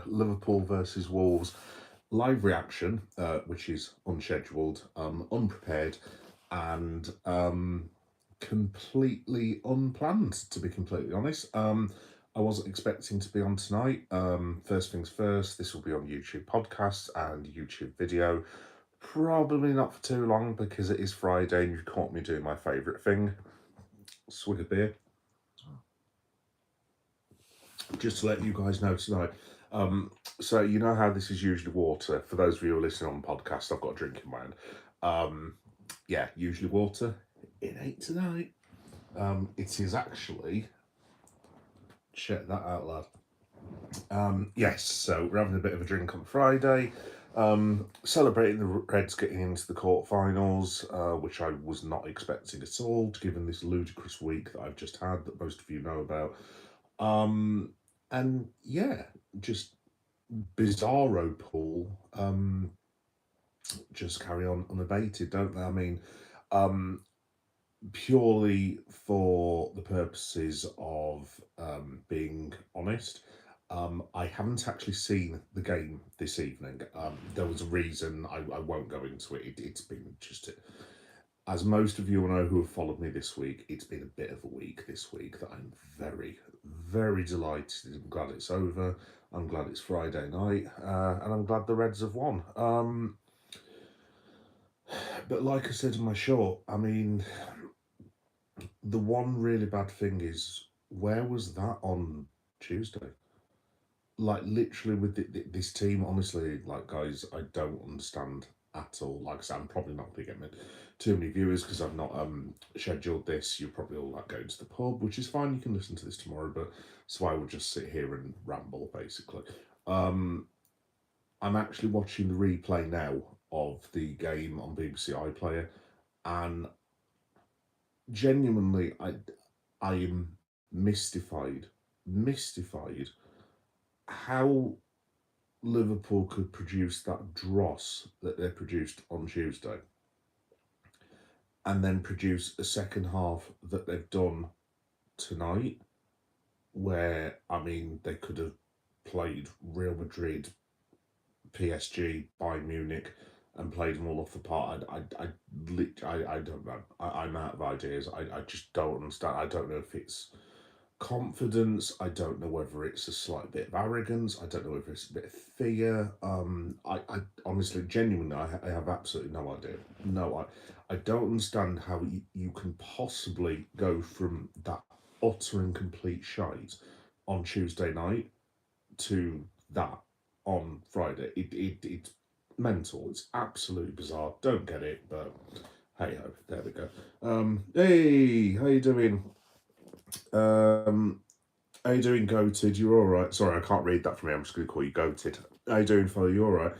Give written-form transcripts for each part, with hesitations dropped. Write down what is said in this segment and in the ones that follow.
Liverpool versus Wolves live reaction, which is unscheduled, unprepared, and completely unplanned, to be completely honest. I wasn't expecting to be on tonight. First things first, this will be on YouTube podcasts and YouTube video. Probably not for too long because it is Friday and you've caught me doing my favourite thing. Swig of beer. Just to let you guys know tonight. So you know how this is usually water. For those of you who are listening on podcast, I've got a drink in my hand. Yeah, usually water. It ain't tonight. It is actually, check that out, lad. Yes, so we're having a bit of a drink on Friday. Celebrating the Reds getting into the quarterfinals, which I was not expecting at all, given this ludicrous week that I've just had that most of you know about. And yeah, just bizarro pool. Just carry on unabated, don't they? I mean, purely for the purposes of being honest, I haven't actually seen the game this evening. There was a reason. I won't go into it. It's been just, as most of you will know who have followed me this week, it's been a bit of a week this week that I'm very, very delighted. I'm glad it's over. I'm glad it's Friday night, and I'm glad the Reds have won. But like I said in my short, I mean, the one really bad thing is, where was that on Tuesday? Like, literally, with this team, honestly, like, guys, I don't understand at all. Like I said, I'm probably not going to get too many viewers because I've not scheduled this. You're probably all like going to the pub, which is fine. You can listen to this tomorrow, but so I will just sit here and ramble, basically. I'm actually watching the replay now of the game on BBC iPlayer, and genuinely, I am mystified how Liverpool could produce that dross that they produced on Tuesday and then produce a second half that they've done tonight, where, I mean, they could have played Real Madrid, PSG, Bayern Munich, and played them all off the park. I don't know. I'm out of ideas. I just don't understand. I don't know if it's confidence. I don't know whether it's a slight bit of arrogance. I don't know whether it's a bit of fear. I honestly, genuinely, I have absolutely no idea. No, I don't understand how you can possibly go from that utter and complete shite on Tuesday night to that on Friday. It's mental. It's absolutely bizarre. Don't get it, but hey ho, there we go. Hey, how you doing? How you doing, Goated? You're all right. Sorry, I can't read that from here. I'm just going to call you Goated. How you doing, fellow? You all right?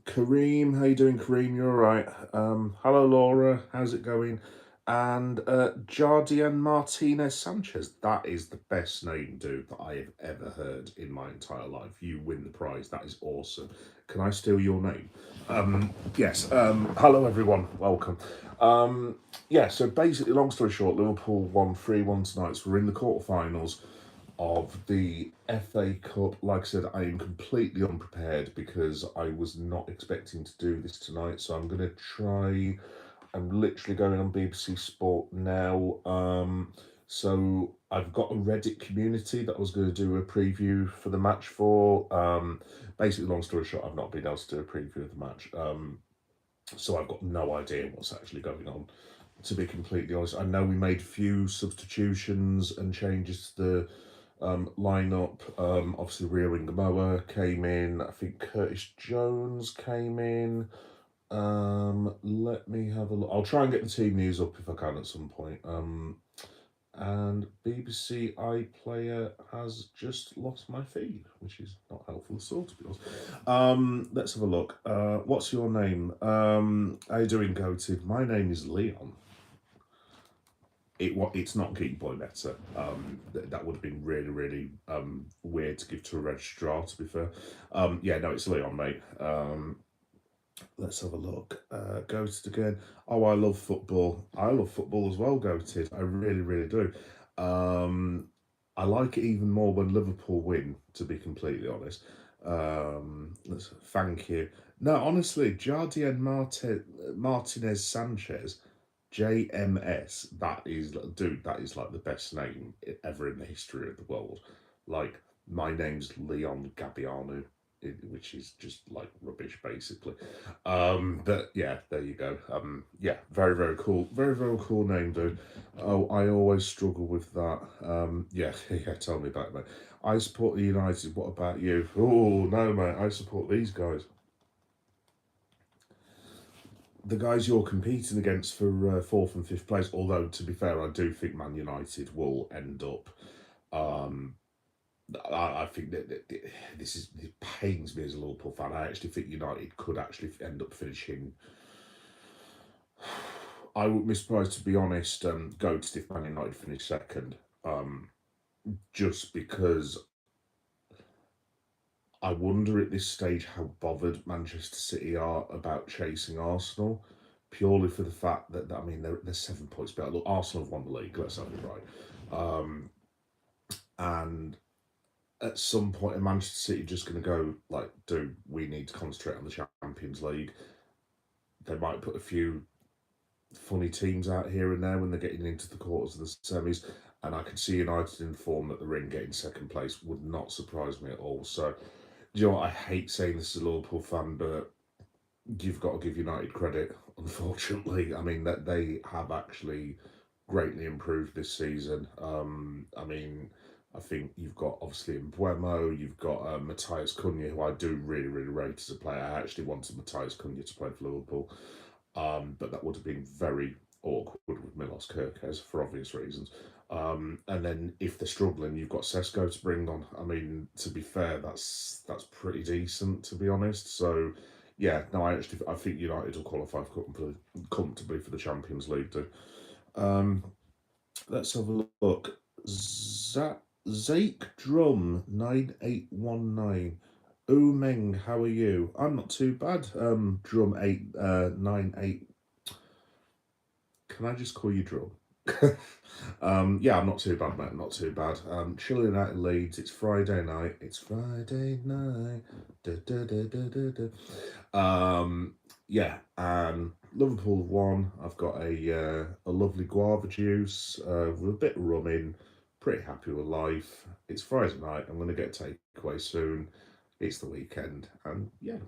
Kareem, how you doing, Kareem? You all right? Hello, Laura. How's it going? And Jardian Martinez Sanchez. That is the best name, dude, that I have ever heard in my entire life. You win the prize. That is awesome. Can I steal your name? Yes. Hello, everyone. Welcome. Yeah, so basically, long story short, Liverpool won 3-1 tonight. So we're in the quarterfinals of the FA Cup. Like I said, I am completely unprepared because I was not expecting to do this tonight. So I'm going to try. I'm literally going on BBC Sport now. So I've got a Reddit community that I was going to do a preview for the match for. Basically, long story short, I've not been able to do a preview of the match. So I've got no idea what's actually going on, to be completely honest. I know we made a few substitutions and changes to the lineup. Obviously, Rio Ingamoa came in. I think Curtis Jones came in. Let me have a look. I'll try and get the team news up if I can at some point. And BBC iPlayer has just lost my feed, which is not helpful at all, to be honest. Let's have a look. What's your name? How you doing, Goated? My name is Leon. It's not Geek Boy Letter. That would have been really weird to give to a registrar, to be fair. Yeah, no, it's Leon, mate. Let's have a look. Goated again. Oh, I love football. I love football as well, Goated. I really do. I like it even more when Liverpool win, to be completely honest. Thank you. No, honestly, Martinez Sanchez, JMS, dude, that is like the best name ever in the history of the world. Like, my name's Leon Gabbiano, which is just like rubbish, basically. But yeah, there you go. Yeah, very, very cool. Very, very cool name, dude. Oh, I always struggle with that. Yeah, yeah, tell me about it, mate. I support the United. What about you? Oh, no, mate, I support these guys. The guys you're competing against for fourth and fifth place, although, to be fair, I do think Man United will end up. Um, I think that it pains me as a Liverpool fan. I actually think United could actually end up finishing. I wouldn't be surprised, to be honest, go to if Man United finish second. Just because I wonder at this stage how bothered Manchester City are about chasing Arsenal, purely for the fact that I mean they're 7 points better. Look, Arsenal have won the league. Let's have it right. And at some point, in Manchester City just going to go like, dude, we need to concentrate on the Champions League. They might put a few funny teams out here and there when they're getting into the quarters of the semis, and I could see United in form that they're in getting second place would not surprise me at all. So, you know what? I hate saying this as a Liverpool fan, but you've got to give United credit, unfortunately. I mean, that they have actually greatly improved this season. I mean, I think you've got obviously Mbuemo, you've got Matthias Cunha, who I do really, really rate as a player. I actually wanted Matthias Cunha to play for Liverpool, but that would have been very awkward with Milos Kerkez for obvious reasons. And then if they're struggling, you've got Sesko to bring on. I mean, to be fair, that's pretty decent, to be honest. So, yeah, no, I think United will qualify comfortably for the Champions League too. Let's have a look. Zake Drum 9819. Meng, how are you? I'm not too bad. Drum 898. Can I just call you Drum? Yeah, I'm not too bad, mate. Not too bad. Chilling out in Leeds. It's Friday night. It's Friday night. Da, da, da, da, da, da. Yeah, and Liverpool have won. I've got a lovely guava juice with a bit of rum in. Pretty happy with life. It's Friday night. I'm going to get a takeaway soon. It's the weekend, and yeah,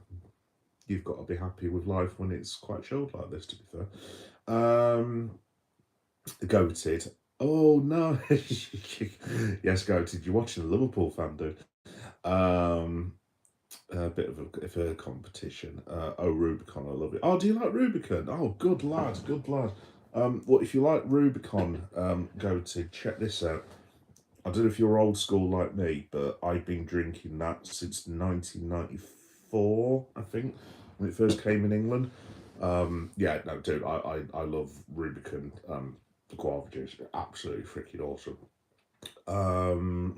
you've got to be happy with life when it's quite chilled like this, to be fair. Goated. Oh no. Yes, Goated. You're watching a Liverpool fan, dude. A bit of a competition. Rubicon, I love it. Oh, do you like Rubicon? Oh, good lad, good lad. Well, if you like Rubicon, Goated, check this out. I don't know if you're old school like me, but I've been drinking that since 1994, I think, when it first came in England. Yeah, no, dude, I love Rubicon guava juice. Absolutely freaking awesome.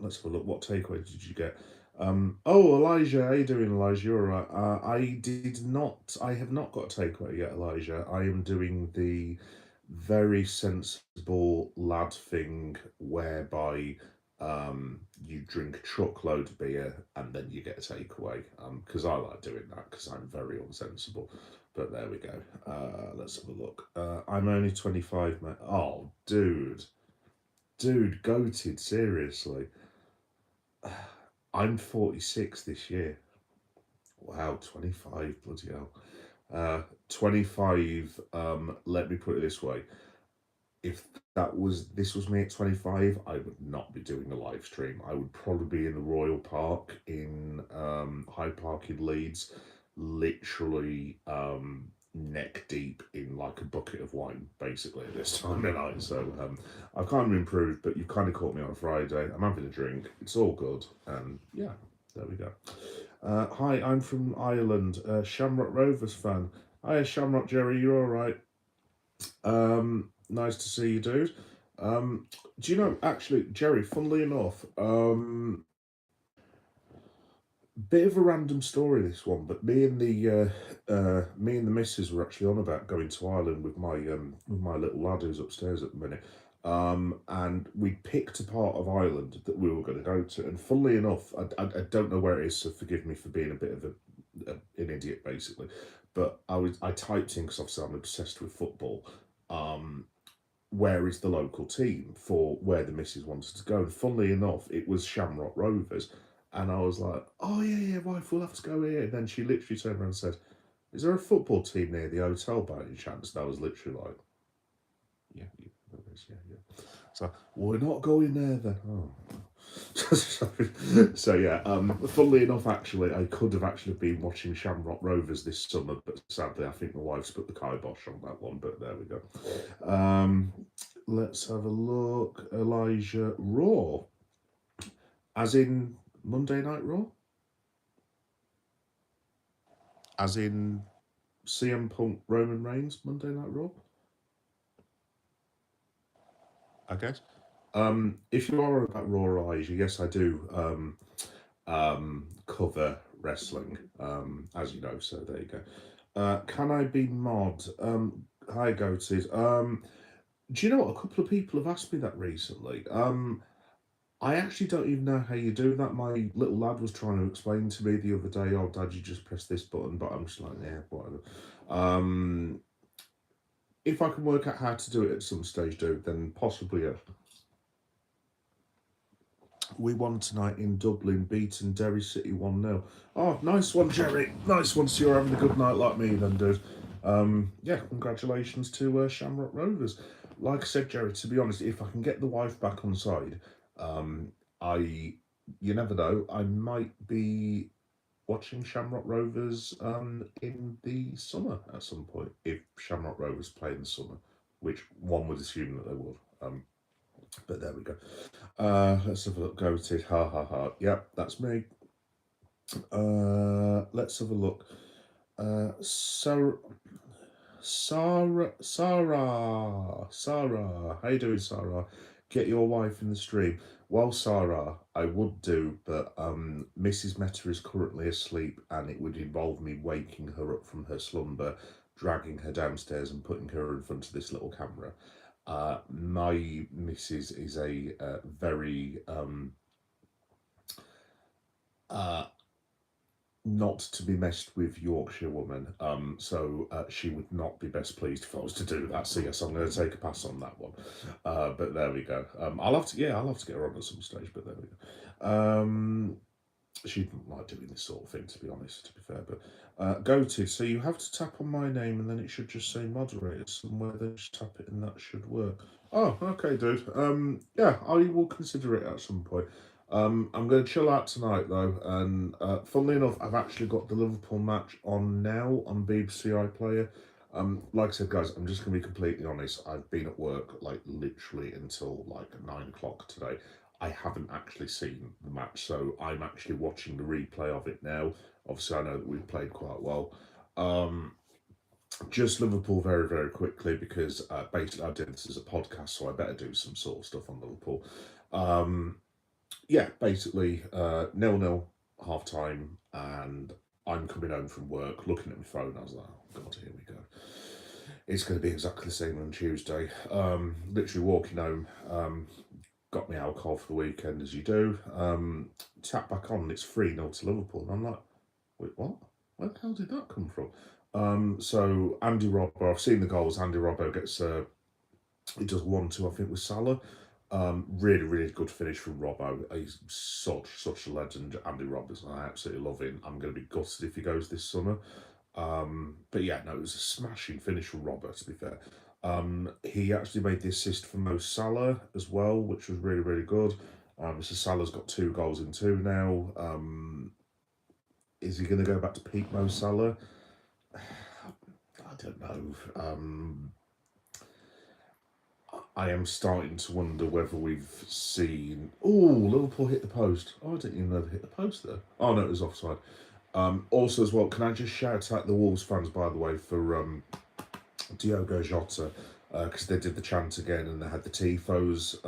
Let's have a look. What takeaway did you get? Oh, Elijah, how you doing, Elijah? You're all right. I have not got a takeaway yet, Elijah. I am doing the very sensible lad thing whereby you drink a truckload of beer and then you get a takeaway. Because I like doing that because I'm very unsensible. But there we go. Let's have a look. I'm only 25, mate. Oh, dude, goated, seriously. I'm 46 this year. Wow, 25, bloody hell. 25, let me put it this way. If this was me at 25, I would not be doing a live stream. I would probably be in the Royal Park in Hyde Park in Leeds, literally neck deep in like a bucket of wine, basically, at this time of night. So I've kind of improved, but you've kind of caught me on a Friday. I'm having a drink. It's all good. Yeah, there we go. Hi, I'm from Ireland. Shamrock Rovers fan. Hi, Shamrock Jerry. You all right? Nice to see you, dude. Do you know, actually, Jerry, funnily enough, bit of a random story this one, but me and the missus were actually on about going to Ireland with my little lad who's upstairs at the minute. and we picked a part of Ireland that we were going to go to. And funnily enough, I don't know where it is, so forgive me for being a bit of an idiot, basically. But I typed in, because obviously I'm obsessed with football, where is the local team for where the missus wanted to go. And funnily enough, it was Shamrock Rovers. And I was like, oh, yeah, wife, we'll have to go here. And then she literally turned around and said, is there a football team near the hotel by any chance? And I was literally like, yeah, there is, yeah. So, we're not going there then. Oh. So yeah, funnily enough, actually, I could have actually been watching Shamrock Rovers this summer, but sadly, I think my wife's put the kibosh on that one. But there we go. Let's have a look. Elijah Raw, as in Monday Night Raw, as in CM Punk Roman Reigns Monday Night Raw, I guess. If you are about Raw, Elijah, yes, I do. Cover wrestling, as you know, so there you go. Can I be mod? Hi, Goated. Do you know what? A couple of people have asked me that recently. I actually don't even know how you do that. My little lad was trying to explain to me the other day, oh, Dad, you just press this button, but I'm just like, yeah, whatever. If I can work out how to do it at some stage, dude, then possibly, yeah. We won tonight in Dublin, beating Derry City 1-0. Oh, nice one, Jerry. Nice one. So you're having a good night like me then, dude. Yeah, congratulations to Shamrock Rovers. Like I said, Jerry, to be honest, if I can get the wife back on side, you never know, I might be watching Shamrock Rovers in the summer at some point, if Shamrock Rovers play in the summer, which one would assume that they would. But there we go. Let's have a look. Goated. Ha ha ha. Yep, that's me. Let's have a look. Sarah. How you doing, Sarah? Get your wife in the stream. Well, Sarah, I would do, but Mrs. Meta is currently asleep, and it would involve me waking her up from her slumber, dragging her downstairs, and putting her in front of this little camera. My missus is a very not to be messed with Yorkshire woman, so she would not be best pleased if I was to do that. So yes, I'm going to take a pass on that one. But there we go. I'll have to get her on at some stage. But there we go. She didn't like doing this sort of thing, to be honest, to be fair. But Goated, so you have to tap on my name and then it should just say moderator somewhere, then just tap it and that should work. Oh, okay, dude. Yeah, I will consider it at some point. I'm going to chill out tonight, though, and funnily enough, I've actually got the Liverpool match on now on BBC iPlayer. Like I said, guys, I'm just going to be completely honest. I've been at work, like, literally until, like, 9 o'clock today. I haven't actually seen the match, so I'm actually watching the replay of it now. Obviously, I know that we've played quite well. Just Liverpool very, very quickly, because basically I did this as a podcast, so I better do some sort of stuff on Liverpool. Yeah, basically 0-0 half time, and I'm coming home from work, looking at my phone. I was like, oh God, here we go. It's going to be exactly the same on Tuesday. Literally walking home, got my alcohol for the weekend, as you do. Tap back on, and it's 3-0 to Liverpool. And I'm like, wait, what? Where the hell did that come from? So Andy Robbo, I've seen the goals. Andy Robbo gets, he does 1-2, I think, with Salah. Really, really good finish from Robbo. He's such a legend. Andy Roberts, I absolutely love him. I'm going to be gutted if he goes this summer. But yeah, no, it was a smashing finish from Robbo, to be fair. He actually made the assist for Mo Salah as well, which was really, really good. So Salah's got 2 goals in 2 now. Is he going to go back to peak Mo Salah? I don't know. I am starting to wonder whether we've seen... Oh, Liverpool hit the post. Oh, I didn't even know they hit the post there. Oh, no, it was offside. Also, as well, can I just shout out the Wolves fans, by the way, for Diogo Jota, because they did the chant again and they had the tifos.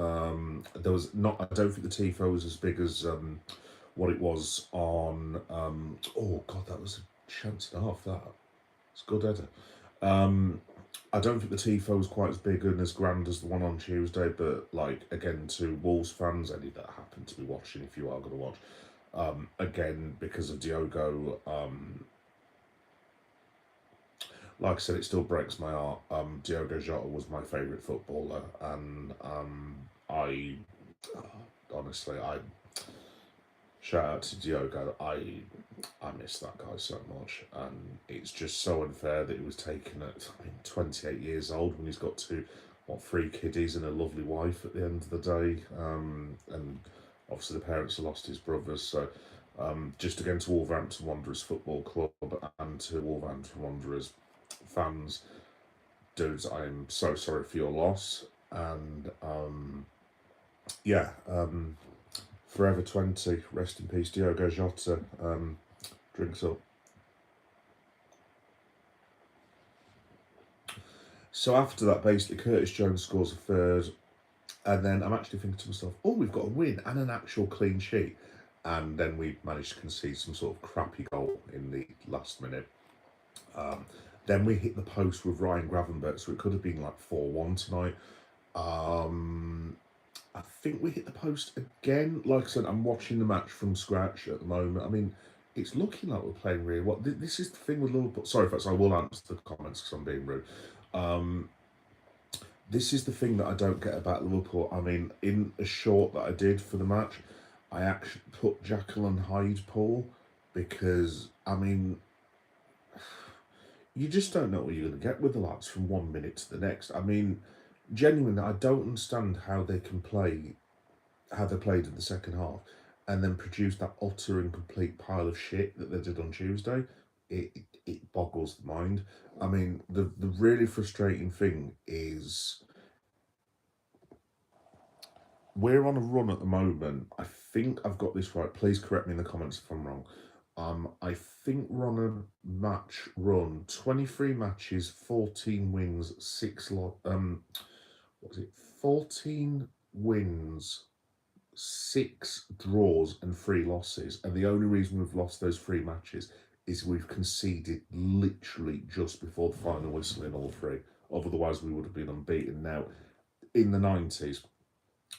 There was not... I don't think the tifo was as big as what it was on... oh, God, that was a chance and a half, that. It's a good header. I don't think the tifo was quite as big and as grand as the one on Tuesday, but like again, to Wolves fans, any that happen to be watching, if you are going to watch, again because of Diogo, like I said, it still breaks my heart. Diogo Jota was my favourite footballer, and I honestly, I shout out to Diogo. I miss that guy so much, and it's just so unfair that he was taken at 28 years old when he's got three kiddies and a lovely wife at the end of the day, and obviously the parents have lost his brothers. So just again to Wolverhampton Wanderers Football Club and to Wolverhampton Wanderers fans, dudes, I'm so sorry for your loss, and yeah. Forever 20, rest in peace, Diogo Jota. Drinks up. So after that, basically, Curtis Jones scores a third, and then I'm actually thinking to myself, oh, we've got a win and an actual clean sheet. And then we managed to concede some sort of crappy goal in the last minute. Then we hit the post with Ryan Gravenberch, so it could have been like 4-1 tonight. I think we hit the post again. Like I said, I'm watching the match from scratch at the moment. I mean, it's looking like we're playing really well. This is the thing with Liverpool. Sorry, folks, I will answer the comments because I'm being rude. This is the thing that I don't get about Liverpool. I mean, in a short that I did for the match, I actually put Jekyll and Hyde Paul because, I mean, you just don't know what you're going to get with the lads from 1 minute to the next. I mean, genuinely, I don't understand how they can play, how they played in the second half, and then produce that utter and complete pile of shit that they did on Tuesday. It boggles the mind. I mean, the really frustrating thing is we're on a run at the moment. I think I've got this right. Please correct me in the comments if I'm wrong. I think we're on a match run, 23 matches, 14 wins, what was it? 14 wins, 6 draws and 3 losses. And the only reason we've lost those 3 matches is we've conceded literally just before the final whistle in all 3. Otherwise, we would have been unbeaten. Now, in the 90s,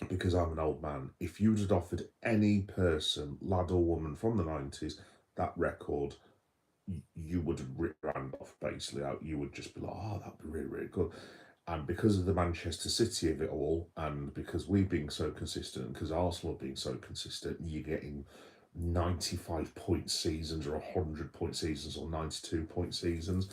because I'm an old man, if you'd have offered any person, lad or woman from the 90s, that record, you would have ripped Randolph basically out. You would just be like, oh, that'd be really, really good. And because of the Manchester City of it all, and because we've been so consistent, because Arsenal have been so consistent, you're getting 95-point seasons or 100-point seasons or 92-point seasons.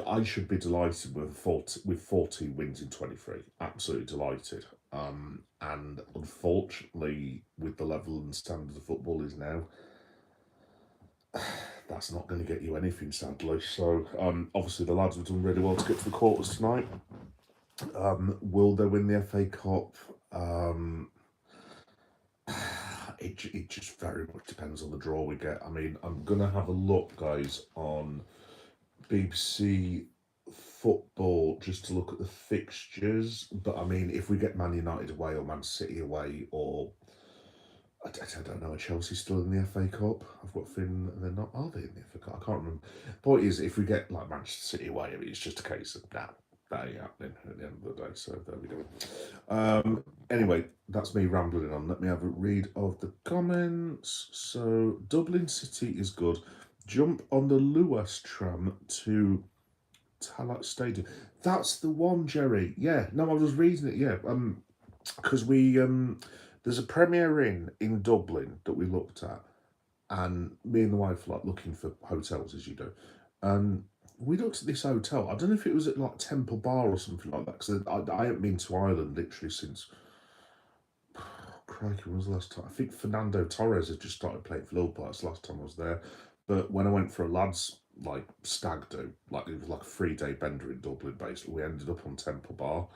I should be delighted with 14 wins in 23. Absolutely delighted. And unfortunately, with the level and standard of football is now, that's not going to get you anything, sadly. So, obviously, the lads have done really well to get to the quarters tonight. Will they win the FA Cup? It just very much depends on the draw we get. I mean, I'm going to have a look, guys, on BBC Football just to look at the fixtures. But I mean, if we get Man United away or Man City away, or I don't know, are Chelsea still in the FA Cup? I've got a feeling they're not. Are they in the FA Cup? I can't remember. Point is, if we get like Manchester City away, I mean, it's just a case of that ain't happening at the end of the day. So there we go. Anyway, that's me rambling on. Let me have a read of the comments. So Dublin City is good. Jump on the Luas tram to Tallaght Stadium. That's the one, Jerry. Yeah, no, I was reading it. Yeah, because there's a Premier Inn in Dublin that we looked at, and me and the wife like looking for hotels as you do, and we looked at this hotel. I don't know if it was at like Temple Bar or something like that, because I haven't been to Ireland literally since. Crikey, when was the last time? I think Fernando Torres had just started playing for Liverpool. That's the last time I was there. But when I went for a lads like stag do, like it was like a 3-day bender in Dublin, basically, we ended up on Temple Bar.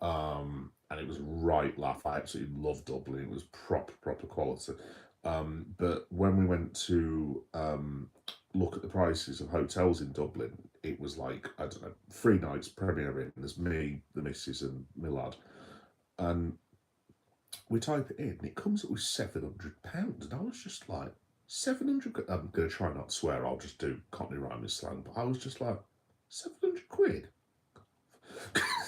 And it was right laugh. I absolutely loved Dublin. It was proper quality. But when we went to look at the prices of hotels in Dublin, it was like, I don't know, 3 nights Premier Inn. There's me, the missus, and my lad. And we type it in, and it comes up with £700. And I was just like, 700. I'm going to try not to swear, I'll just do Cockney rhyming slang. But I was just like, £700?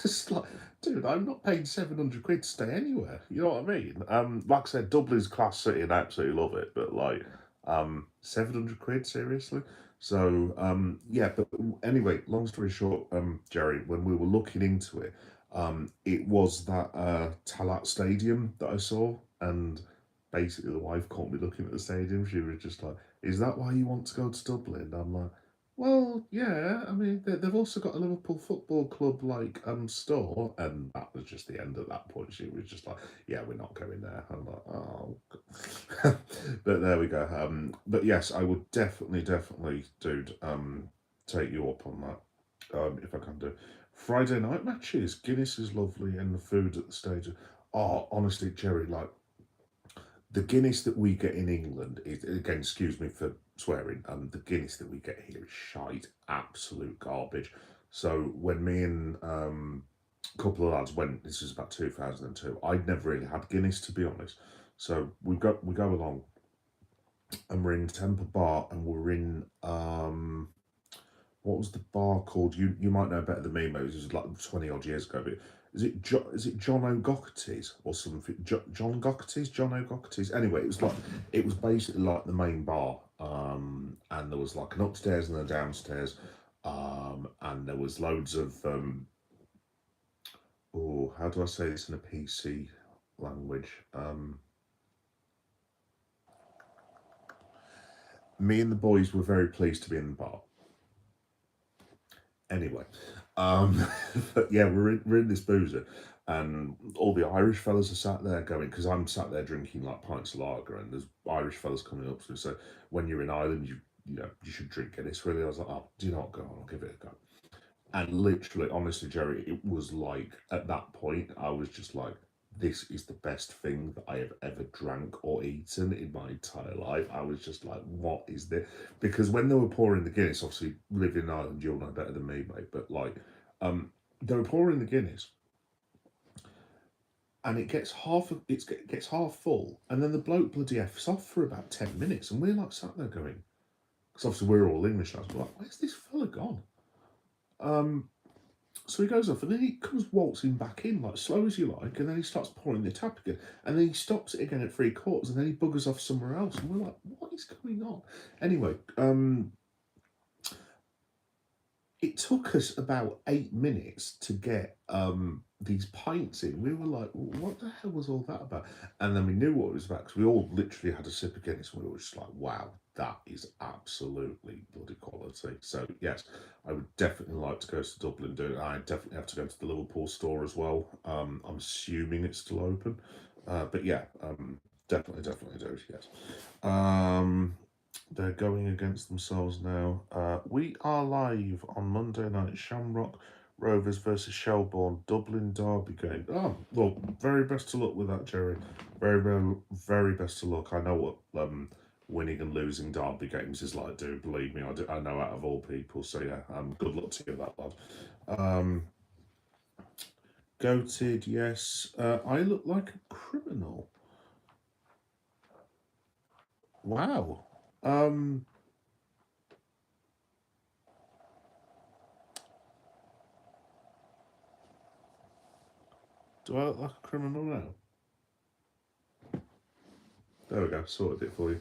It's like, dude, I'm not paying £700 to stay anywhere. You know what I mean? Like I said, Dublin's class city and I absolutely love it, but like, £700, seriously? So, yeah, but anyway, long story short, Jerry, when we were looking into it, it was that Talat Stadium that I saw, and basically the wife caught me looking at the stadium. She was just like, "Is that why you want to go to Dublin?" And I'm like, well, yeah. I mean, they've also got a Liverpool Football Club store, and that was just the end at that point. She was just like, "Yeah, we're not going there." I'm like, "Oh," but there we go. But yes, I would definitely, dude, take you up on that. If I can do. Friday night matches. Guinness is lovely, and the food at the stage. Oh, honestly, Jerry, like the Guinness that we get in England is, again, excuse me for swearing, the Guinness that we get here is shite, absolute garbage. So when me and a couple of lads went, this was about 2002, I'd never really had Guinness, to be honest. So we go along, and we're in Temple Bar, and we're in what was the bar called? You might know better than me, Moses. It was like 20 odd years ago. But is it John O'Gocherty's or something? John Gocherty's, John O'Gocherty's. Anyway, it was basically like the main bar, and there was like an upstairs and a downstairs, and there was loads of oh, how do I say this in a PC language? Me and the boys were very pleased to be in the bar. Anyway, but yeah, we're in this boozer, and all the Irish fellas are sat there going, because I'm sat there drinking like pints of lager, and there's Irish fellas coming up to me. So when you're in Ireland, you know you should drink Guinness. Really, I was like, oh, do you not go on? I'll give it a go. And literally, honestly, Jerry, it was like at that point, I was just like, this is the best thing that I have ever drank or eaten in my entire life. I was just like, what is this? Because when they were pouring the Guinness, obviously, living in Ireland, you'll know better than me, mate, but like, they were pouring the Guinness, and it gets half full, and then the bloke bloody F's off for about 10 minutes, and we're like sat there going, because obviously we're all English lads, we're like, where's this fella gone? So he goes off, and then he comes waltzing back in, like slow as you like, and then he starts pouring the tap again, and then he stops it again at 3/4, and then he buggers off somewhere else, and we're like, what is going on? Anyway, it took us about 8 minutes to get these pints in. We were like, what the hell was all that about? And then we knew what it was about, because we all literally had a sip of Guinness, and we were just like, wow, that is absolutely bloody quality. So yes, I would definitely like to go to Dublin. I definitely have to go to the Liverpool store as well. I'm assuming it's still open, but yeah, definitely do. Yes. They're going against themselves now. We are live on Monday night. Shamrock Rovers versus Shelbourne, Dublin derby game. Oh, well, very best of luck with that, Jerry. Very best of luck. I know what winning and losing derby games is like, do believe me. I know out of all people. So yeah, good luck to you, that lad. Goated, yes. I look like a criminal. Wow. Do I look like a criminal now? There we go, sorted it for you.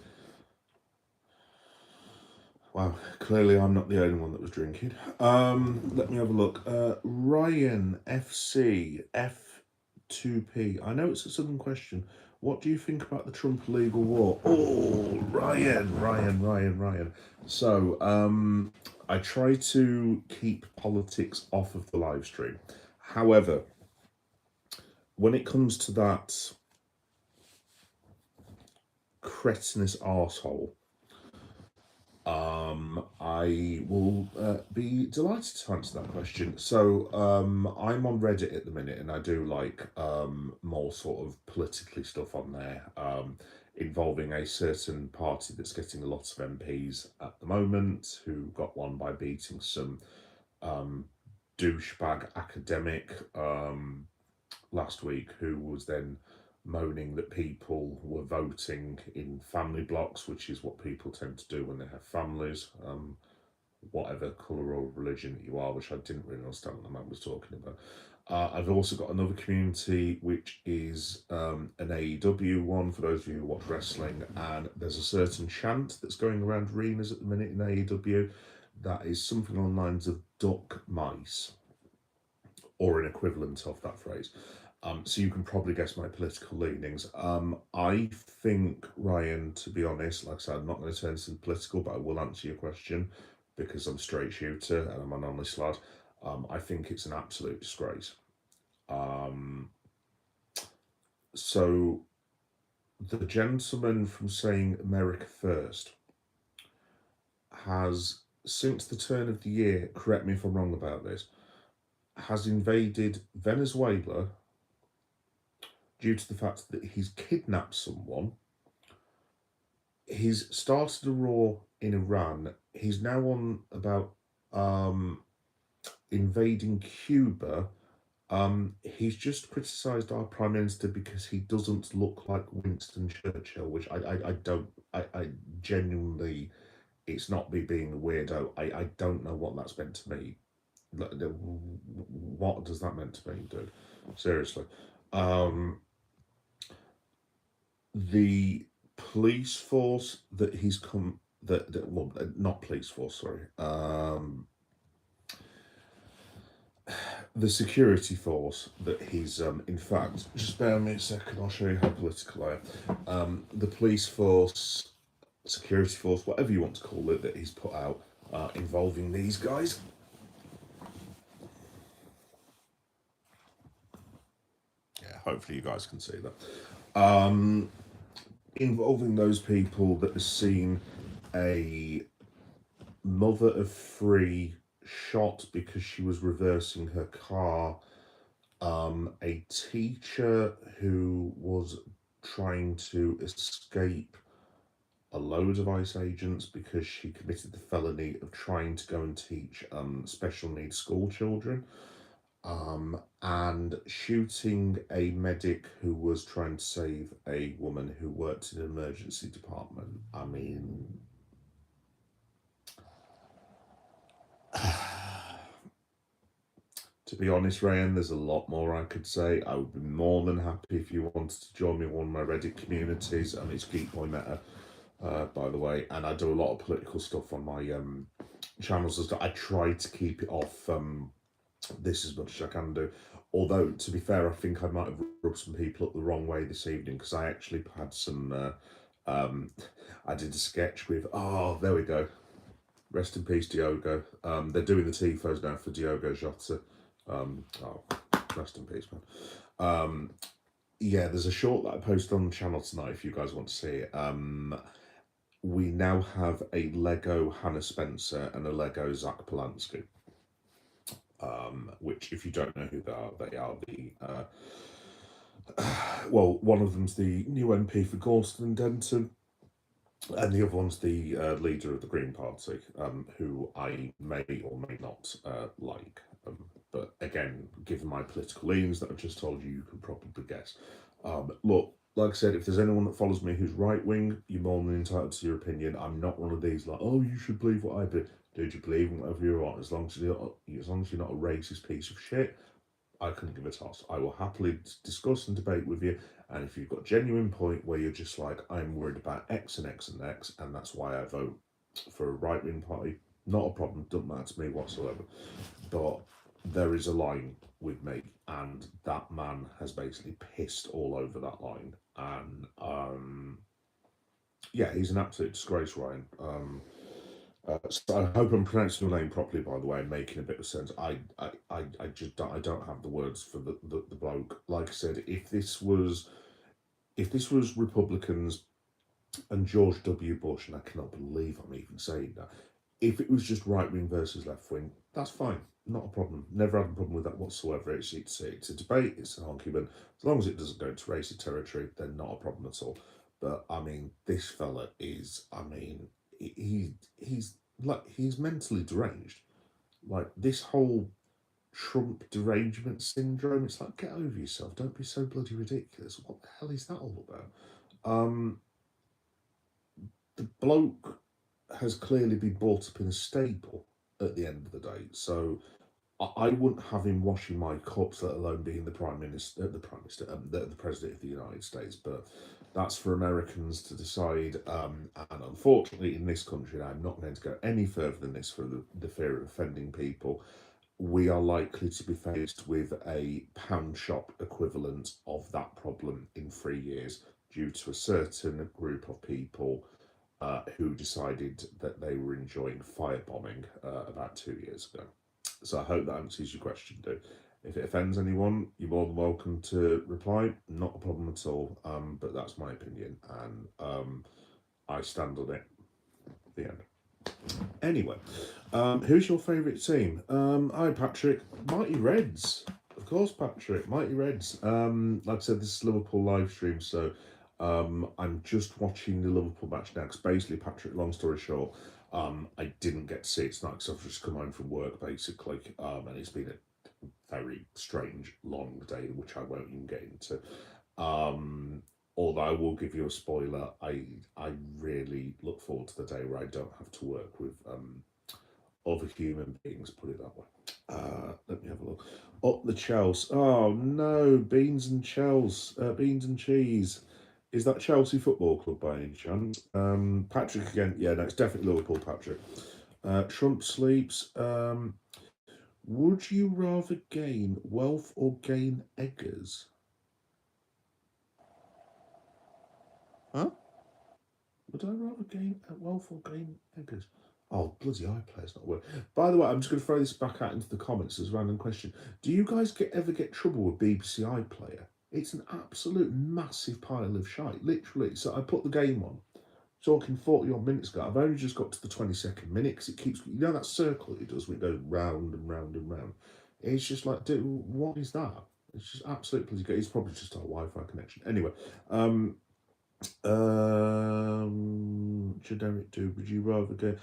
Wow, clearly I'm not the only one that was drinking. Let me have a look. Ryan FC F2P. I know it's a sudden question. What do you think about the Trump legal war? Oh, Ryan. So, I try to keep politics off of the live stream. However, when it comes to that cretinous arsehole, I will be delighted to answer that question. So, I'm on Reddit at the minute, and I do like more sort of politically stuff on there, involving a certain party that's getting lots of MPs at the moment, who got one by beating some douchebag academic last week, who was then moaning that people were voting in family blocks, which is what people tend to do when they have families. whatever colour or religion you are, which I didn't really understand what the man was talking about. I've also got another community which is an AEW one for those of you who watch wrestling, and there's a certain chant that's going around arenas at the minute in AEW that is something along the lines of duck mice, or an equivalent of that phrase. So you can probably guess my political leanings. I think, Ryan, to be honest, like I said, I'm not going to turn this into political, but I will answer your question because I'm a straight shooter and I'm an honest lad. I think it's an absolute disgrace. So the gentleman from saying America First has, since the turn of the year, correct me if I'm wrong about this, has invaded Venezuela due to the fact that he's kidnapped someone. He's started a war in Iran. He's now on about invading Cuba. He's just criticised our Prime Minister because he doesn't look like Winston Churchill, which I don't, I genuinely, it's not me being a weirdo. I don't know what that's meant to mean. What does that meant to mean, dude? Seriously. The police force that he's come, well, not police force, sorry. The security force that he's in fact, just bear with me a second, I'll show you how political I am. The police force, security force, whatever you want to call it, that he's put out involving these guys. Yeah, hopefully you guys can see that. Involving those people that has seen a mother of three shot because she was reversing her car, a teacher who was trying to escape a load of ICE agents because she committed the felony of trying to go and teach special needs school children, and shooting a medic who was trying to save a woman who worked in an emergency department. I mean, to be honest, Ryan, there's a lot more I could say. I would be more than happy if you wanted to join me in one of my Reddit communities. It's Geek Boy Meta, by the way, and I do a lot of political stuff on my channels and stuff. I try to keep it off this as much as I can do. Although, to be fair, I think I might have rubbed some people up the wrong way this evening because I actually had some. I did a sketch with. Oh, there we go. Rest in peace, Diogo. They're doing the tifos now for Diogo Jota. Rest in peace, man. Yeah, there's a short that I posted on the channel tonight if you guys want to see it. We now have a Lego Hannah Spencer and a Lego Zach Polanski. Which, if you don't know who they are the well, one of them's the new MP for Gormston and Denton, and the other one's the leader of the Green Party, who I may or may not like. But again, given my political leanings that I've just told you, you can probably guess. Look, like I said, if there's anyone that follows me who's right wing, you're more than entitled to your opinion. I'm not one of these like, oh, you should believe what I believe. Dude, you believe in whatever you want, as long as you're not a racist piece of shit. I couldn't give a toss. I will happily discuss and debate with you. And if you've got a genuine point where you're just like, I'm worried about X and X and X, and that's why I vote for a right-wing party, not a problem, doesn't matter to me whatsoever. But there is a line with me, and that man has basically pissed all over that line. And yeah, he's an absolute disgrace, Ryan. So I hope I'm pronouncing your name properly, by the way, and making a bit of sense. I just don't have the words for the bloke. Like I said, if this was Republicans and George W. Bush, and I cannot believe I'm even saying that, if it was just right wing versus left wing, that's fine, not a problem. Never had a problem with that whatsoever. It's a debate, it's an argument. As long as it doesn't go into racist territory, then not a problem at all. But I mean, this fella is, I mean, he's mentally deranged. Like this whole Trump derangement syndrome. It's like, get over yourself. Don't be so bloody ridiculous. What the hell is that all about? The bloke has clearly been brought up in a stable. at the end of the day. So I wouldn't have him washing my cups, let alone being the the president of the United States. But that's for Americans to decide. And unfortunately, in this country, and I'm not going to go any further than this for the fear of offending people. We are likely to be faced with a pound shop equivalent of that problem in 3 years due to a certain group of people who decided that they were enjoying firebombing about 2 years ago. So I hope that answers your question, dude. If it offends anyone, you're more than welcome to reply. Not a problem at all. But that's my opinion, and I stand on it. The end. Anyway, who's your favourite team? Hi, Patrick. Mighty Reds. Of course, Patrick. Mighty Reds. Like I said, this is Liverpool live stream, so I'm just watching the Liverpool match now. Because basically, Patrick, long story short, I didn't get to see it tonight because I've just come home from work, basically. And it's been a very strange, long day, which I won't even get into. Although I will give you a spoiler, I really look forward to the day where I don't have to work with other human beings, put it that way. Let me have a look. Up the Chelsea. Oh no, beans and beans and cheese. Is that Chelsea Football Club by any chance? Patrick again. Yeah, no, it's definitely Liverpool, Patrick. Trump sleeps. Would you rather gain wealth or gain eggers? Huh? Would I rather gain wealth or gain eggers? Oh, bloody iPlayer's not working. By the way, I'm just going to throw this back out into the comments as a random question. Do you guys ever get trouble with BBC iPlayer? It's an absolute massive pile of shite, literally. So I put the game on, talking 40 odd minutes ago. I've only just got to the 22nd minute because it keeps, you know, that circle it does when it goes round and round and round. It's just like, dude, what is that? It's just absolutely bloody. It's probably just our Wi-Fi connection. Anyway, generic dude, would you rather go?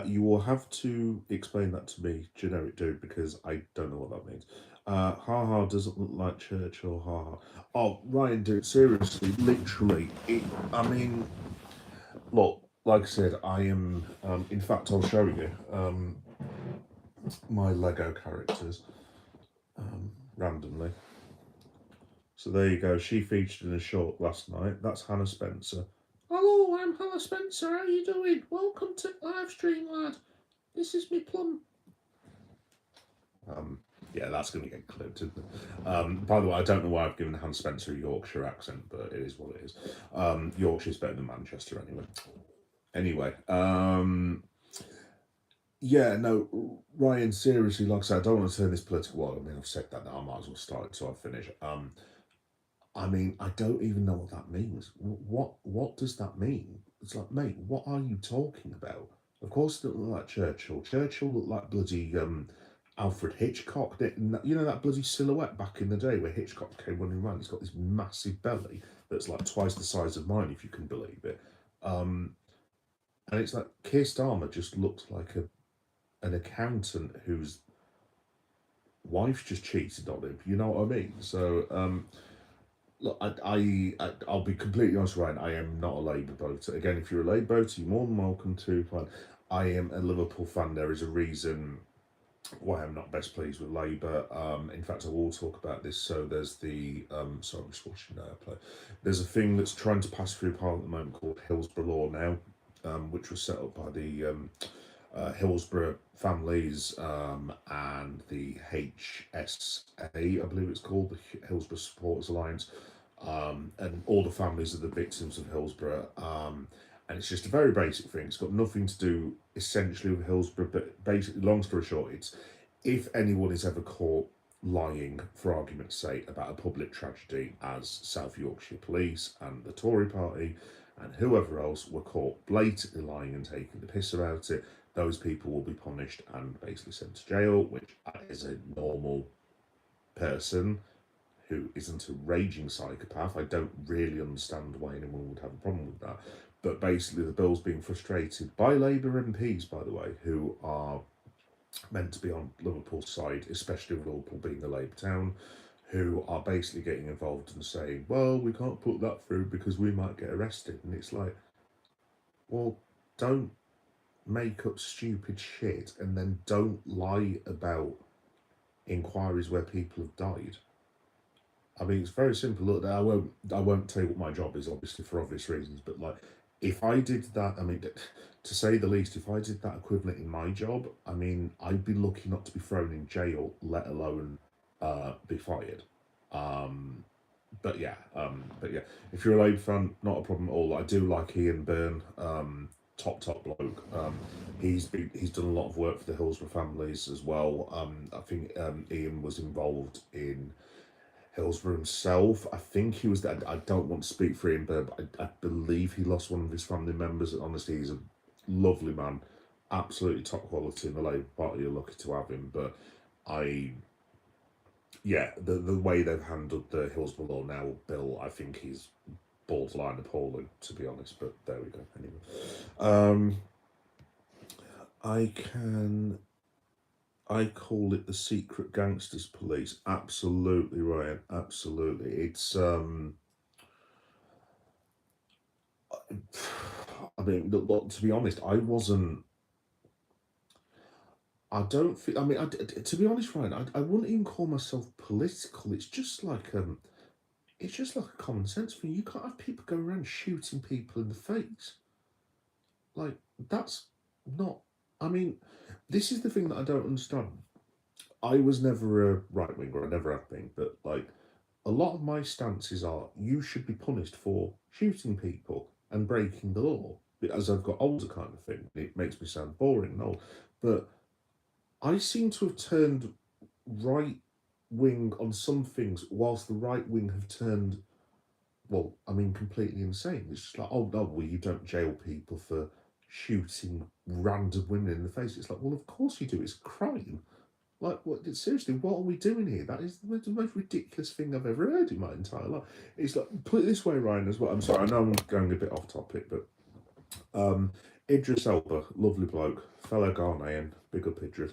You will have to explain that to me, generic dude, because I don't know what that means. Ha doesn't look like Churchill. Ha. Oh, Ryan, dude, seriously, literally. I mean, look, like I said, I am. In fact, I'll show you my Lego characters randomly. So there you go. She featured in a short last night. That's Hannah Spencer. Hello, I'm Hannah Spencer. How you doing? Welcome to live stream, lad. This is me plum. Yeah, that's going to get clipped, isn't it? By the way, I don't know why I've given Hannah Spencer a Yorkshire accent, but it is what it is. Yorkshire's better than Manchester anyway. Yeah, no, Ryan, seriously, like I said, I don't want to turn this political. Well, I mean, I've said that now. I might as well start it so I finish. I mean, I don't even know what that means. What does that mean? It's like, mate, what are you talking about? Of course, it doesn't look like Churchill. Churchill looked like bloody Alfred Hitchcock. You know that bloody silhouette back in the day where Hitchcock came running around. He's got this massive belly that's like twice the size of mine, if you can believe it. And it's like Keir Starmer just looks like an accountant whose wife just cheated on him. You know what I mean? So. Look, I'll be completely honest, Ryan. I am not a Labour voter. Again, if you're a Labour voter, you're more than welcome to. But I am a Liverpool fan. There is a reason why I'm not best pleased with Labour. In fact, I will talk about this. So there's the sorry, I'm just watching play. There's a thing that's trying to pass through Parliament at the moment called Hillsborough Law now, which was set up by the Hillsborough families and the HSA, I believe it's called, the Hillsborough Supporters Alliance, and all the families of the victims of Hillsborough. And it's just a very basic thing. It's got nothing to do essentially with Hillsborough, but basically, long story short, it's if anyone is ever caught lying, for argument's sake, about a public tragedy, as South Yorkshire Police and the Tory party and whoever else were caught blatantly lying and taking the piss about it, those people will be punished and basically sent to jail, which as a normal person who isn't a raging psychopath, I don't really understand why anyone would have a problem with that. But basically the bill's being frustrated by Labour MPs, by the way, who are meant to be on Liverpool's side, especially with Liverpool being the Labour town, who are basically getting involved and saying, well, we can't put that through because we might get arrested. And it's like, well, don't make up stupid shit and then don't lie about inquiries where people have died. I mean, it's very simple. Look, I won't tell you what my job is, obviously for obvious reasons. But like, if I did that, I mean, to say the least, if I did that equivalent in my job, I mean, I'd be lucky not to be thrown in jail, let alone be fired. Um, but yeah, if you're a Labour fan, not a problem at all. I do like Ian Byrne, top bloke. He's done a lot of work for the Hillsborough families as well. I think Ian was involved in Hillsborough himself. I think he was that. I don't want to speak for him, but I believe he lost one of his family members. Honestly, he's a lovely man, absolutely top quality in the Labour Party. You're lucky to have him. But I, yeah, the way they've handled the Hillsborough Law now bill, I think he's borderline appalling, to be honest. But there we go. Anyway, um, I can. I call it the secret gangsters police. Absolutely, Ryan. Absolutely. It's I mean, look, to be honest, I wasn't. I don't think. I mean, to be honest, Ryan, I wouldn't even call myself political. It's just like a common sense thing. You can't have people go around shooting people in the face. Like that's not. I mean, this is the thing that I don't understand. I was never a right winger. I never have been, but like a lot of my stances are you should be punished for shooting people and breaking the law. As I've got older, kind of thing, it makes me sound boring and old, but I seem to have turned right wing on some things, whilst the right wing have turned, well, I mean, completely insane. It's just like, oh no, well, you don't jail people for shooting random women in the face. It's like, well, of course you do. It's a crime. Like, what? Seriously, what are we doing here? That is the most ridiculous thing I've ever heard in my entire life. It's like, put it this way, Ryan, as well. I'm sorry, I know I'm going a bit off topic, but Idris Elba, lovely bloke, fellow Ghanaian, big up Idris.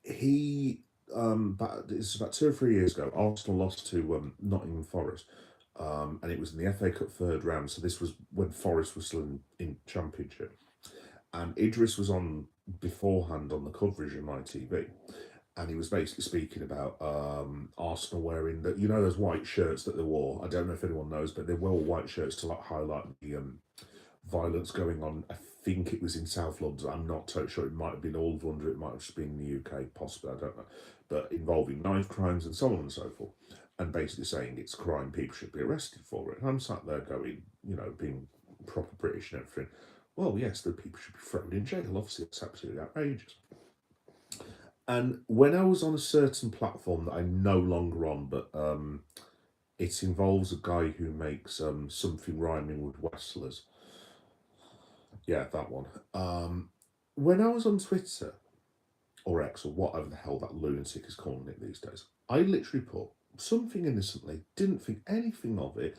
He, it's about 2 or 3 years ago, Arsenal lost to Nottingham Forest. And it was in the FA Cup third round, so this was when Forest was still in Championship. And Idris was on beforehand on the coverage on ITV, and he was basically speaking about Arsenal wearing the, you know, those white shirts that they wore. I don't know if anyone knows, but they wore white shirts to like highlight the violence going on. I think it was in South London. I'm not totally sure. It might have been all of London. It might have just been in the UK, possibly. I don't know, but involving knife crimes and so on and so forth. And basically saying it's a crime, people should be arrested for it. And I'm sat there going, you know, being proper British and everything. Well, yes, the people should be thrown in jail. Obviously, it's absolutely outrageous. And when I was on a certain platform that I'm no longer on, but it involves a guy who makes something rhyming with wrestlers. Yeah, that one. When I was on Twitter or X or whatever the hell that lunatic is calling it these days, I literally put something innocently, didn't think anything of it.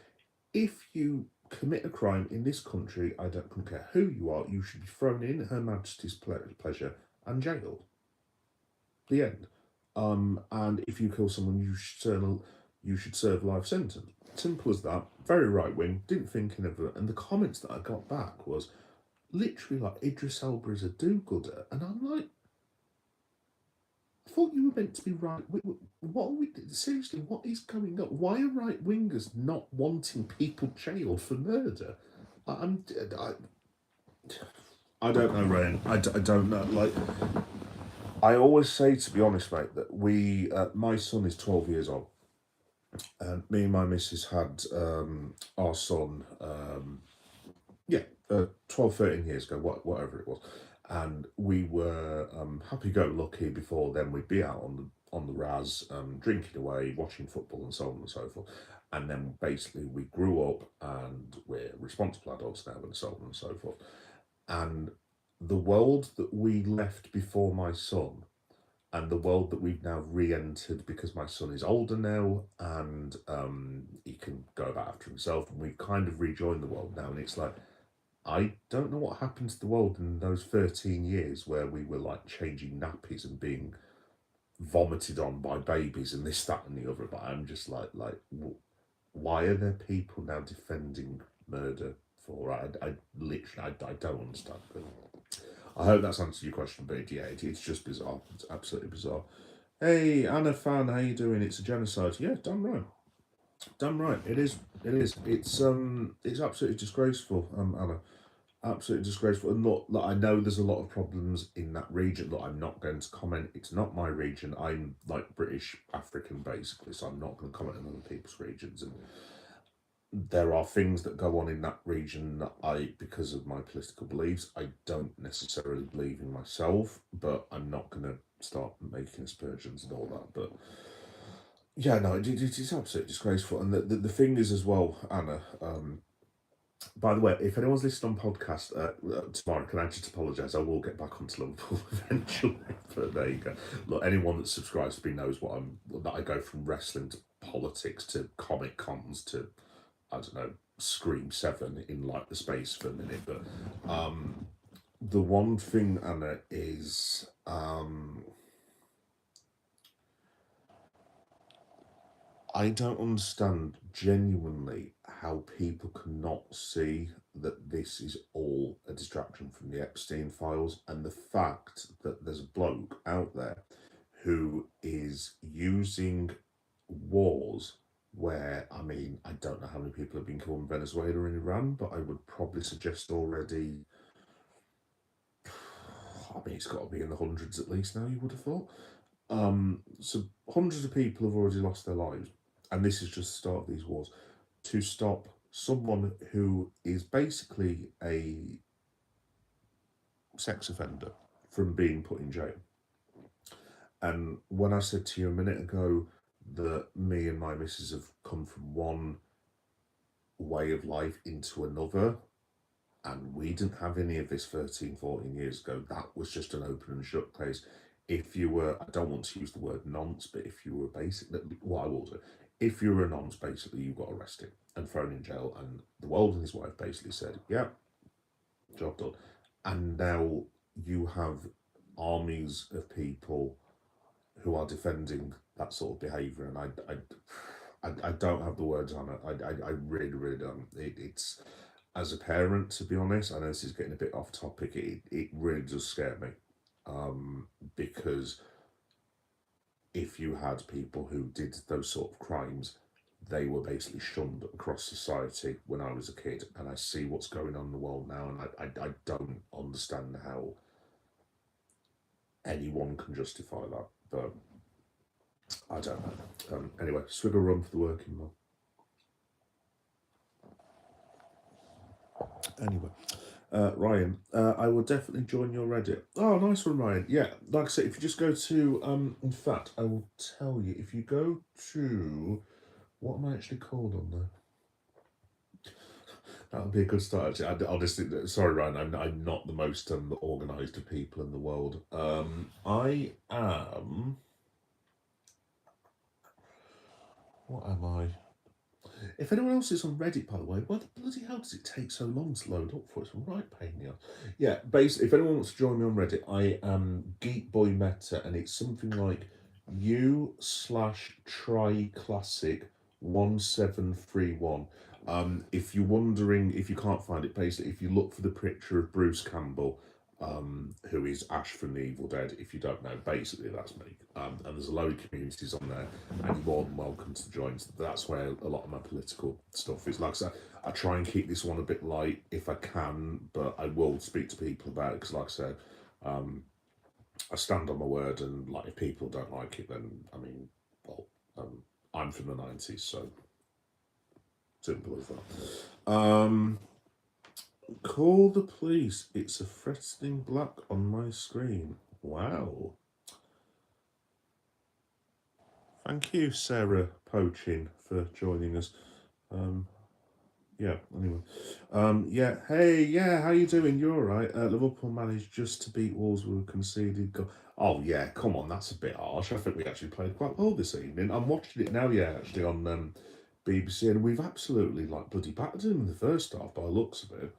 If you commit a crime in this country, I don't care who you are, you should be thrown in Her Majesty's pleasure and jailed. The end. And if you kill someone, you should serve a life sentence. Simple as that. Very right wing. Didn't think of it. And the comments that I got back was literally like Idris Elba is a do-gooder, and I'm like, I thought you were meant to be right. What are we seriously? What is going on? Why are right wingers not wanting people jailed for murder? I'm I don't know, Ryan. I don't know. Like, I always say, to be honest, mate, that my son is 12 years old, and me and my missus had our son, yeah, 12, 13 years ago, whatever it was, and we were happy-go-lucky. Before then, we'd be out on the Raz, drinking away, watching football, and so on and so forth. And then basically we grew up, and we're responsible adults now, and so on and so forth. And the world that we left before my son and the world that we've now re-entered, because my son is older now and he can go about after himself, and we've kind of rejoined the world now, and it's like, I don't know what happened to the world in those 13 years where we were like changing nappies and being vomited on by babies and this, that, and the other. But I'm just like, why are there people now defending murder for? I literally, I don't understand. I hope that's answered your question, but yeah, it's just bizarre. It's absolutely bizarre. Hey, Anna fan, how you doing? It's a genocide. Yeah, damn right. Damn right. It is. It is. It's absolutely disgraceful, Anna. Absolutely disgraceful. And look, I know there's a lot of problems in that region. Look, I'm not going to comment. It's not my region. I'm like British African basically, so I'm not going to comment on other people's regions. And there are things that go on in that region that because of my political beliefs, I don't necessarily believe in myself, but I'm not going to start making aspersions and all that. But yeah, no, it's absolutely disgraceful. And the thing is as well, Anna, by the way, if anyone's listening on podcast tomorrow, can I just apologise? I will get back onto Liverpool eventually. But there you go. Look, anyone that subscribes to me knows that I go from wrestling to politics to comic cons to, I don't know, Scream 7 in like the space for a minute. But the one thing, Anna, is I don't understand genuinely how people cannot see that this is all a distraction from the Epstein files and the fact that there's a bloke out there who is using wars where, I mean, I don't know how many people have been killed in Venezuela and Iran, but I would probably suggest already, I mean, it's got to be in the hundreds at least now, you would have thought. So hundreds of people have already lost their lives, and this is just the start of these wars to stop someone who is basically a sex offender from being put in jail. And when I said to you a minute ago that me and my missus have come from one way of life into another, and we didn't have any of this 13, 14 years ago, that was just an open and shut case. If you were, I don't want to use the word nonce, but if you were basically, what I will do, if you were a nonce, basically you got arrested and thrown in jail, and the world and his wife basically said, yeah, job done. And now you have armies of people who are defending that sort of behaviour, and I don't have the words on it. I really, really don't. It's, as a parent, to be honest, I know this is getting a bit off topic, it really does scare me. Because if you had people who did those sort of crimes, they were basically shunned across society when I was a kid, and I see what's going on in the world now, and I don't understand how anyone can justify that, but I don't know. Anyway, swig a rum for the working man. Anyway, Ryan, I will definitely join your Reddit. Oh, nice one, Ryan. Yeah, like I said, if you just go to, in fact, I will tell you, if you go to, what am I actually called on there? That would be a good start. Actually, honestly, sorry, Ryan, I'm not the most organised of people in the world. I am. What am I? If anyone else is on Reddit, by the way, why the bloody hell does it take so long to load up for? It's a right pain in the ass. Yeah, basically, if anyone wants to join me on Reddit, I am Geek Boy Meta, and it's something like u/try classic 1731. If you're wondering, if you can't find it, basically, if you look for the picture of Bruce Campbell, who is Ash from The Evil Dead, if you don't know, basically that's me. And there's a load of communities on there, and you're more than welcome to join. That's where a lot of my political stuff is. Like I said, I try and keep this one a bit light if I can, but I will speak to people about it, because like I said, I stand on my word, and like if people don't like it, then I mean, well, I'm from the 90s, so simple as that. Call the police. It's a threatening black on my screen. Wow. Thank you, Sarah Poaching, for joining us. Yeah, anyway. Yeah, hey, yeah, how you doing? You're alright. Liverpool managed just to beat Wolves with a conceded goal. Oh, yeah, come on, that's a bit harsh. I think we actually played quite well this evening. I'm watching it now, yeah, actually, on BBC, and we've absolutely, like, bloody battered them in the first half by the looks of it.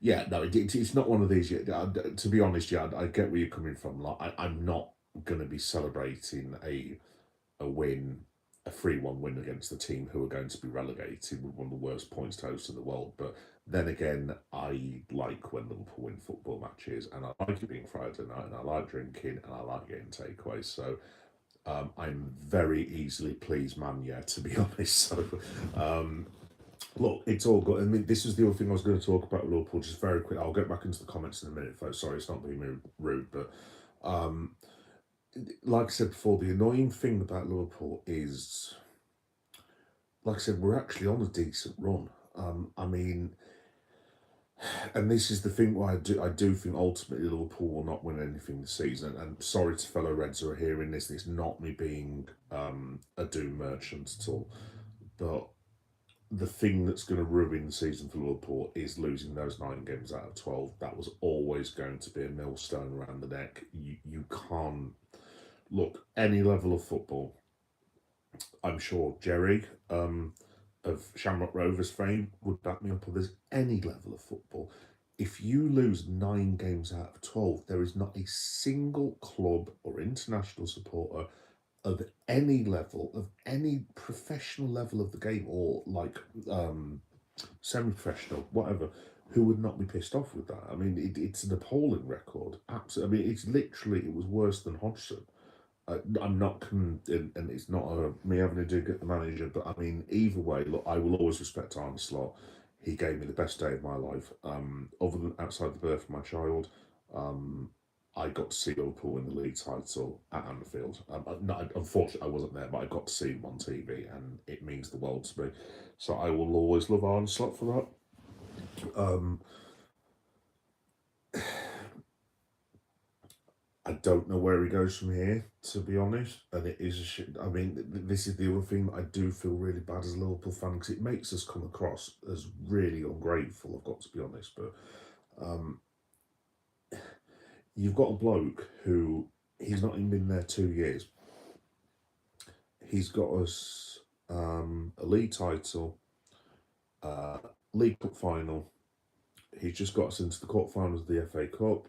Yeah, no, it's not one of these yet. To be honest, yeah, I get where you're coming from. Like, I'm not going to be celebrating a win, a 3-1 win against the team who are going to be relegated with one of the worst points totals in the world. But Then again, I like when Liverpool win football matches, and I like it being Friday night, and I like drinking, and I like getting takeaways. So I'm very easily pleased man, yeah, to be honest. So look, it's all good. I mean, this is the other thing I was going to talk about Liverpool, just very quick. I'll get back into the comments in a minute, folks. Sorry, it's not being rude, but like I said before, the annoying thing about Liverpool is, like I said, we're actually on a decent run. I mean, and this is the thing why I do think ultimately Liverpool will not win anything this season. And sorry to fellow Reds who are hearing this. It's not me being a doom merchant at all, but the thing that's going to ruin the season for Liverpool is losing those 9 games out of 12. That was always going to be a millstone around the neck. You can't look any level of football. I'm sure Jerry of Shamrock Rovers fame would back me up. If there's any level of football, if you lose 9 games out of 12, there is not a single club or international supporter of any level, of any professional level of the game, or like semi-professional, whatever, who would not be pissed off with that. I mean, it's an appalling record. Absolutely. I mean, it's literally, it was worse than Hodgson. I'm not, and it's not me having a dig at the manager, but I mean, either way, look, I will always respect Arne Slot. He gave me the best day of my life. Other than outside the birth of my child, I got to see Liverpool win the league title at Anfield. Unfortunately, I wasn't there, but I got to see them on TV, and it means the world to me. So I will always love Arne Slot for that. I don't know where he goes from here, to be honest. And it is a shit. I mean, this is the other thing that I do feel really bad as a Liverpool fan, because it makes us come across as really ungrateful, I've got to be honest. But you've got a bloke who, he's not even been there 2 years. He's got us a league title, League Cup final. He's just got us into the quarterfinals of the FA Cup.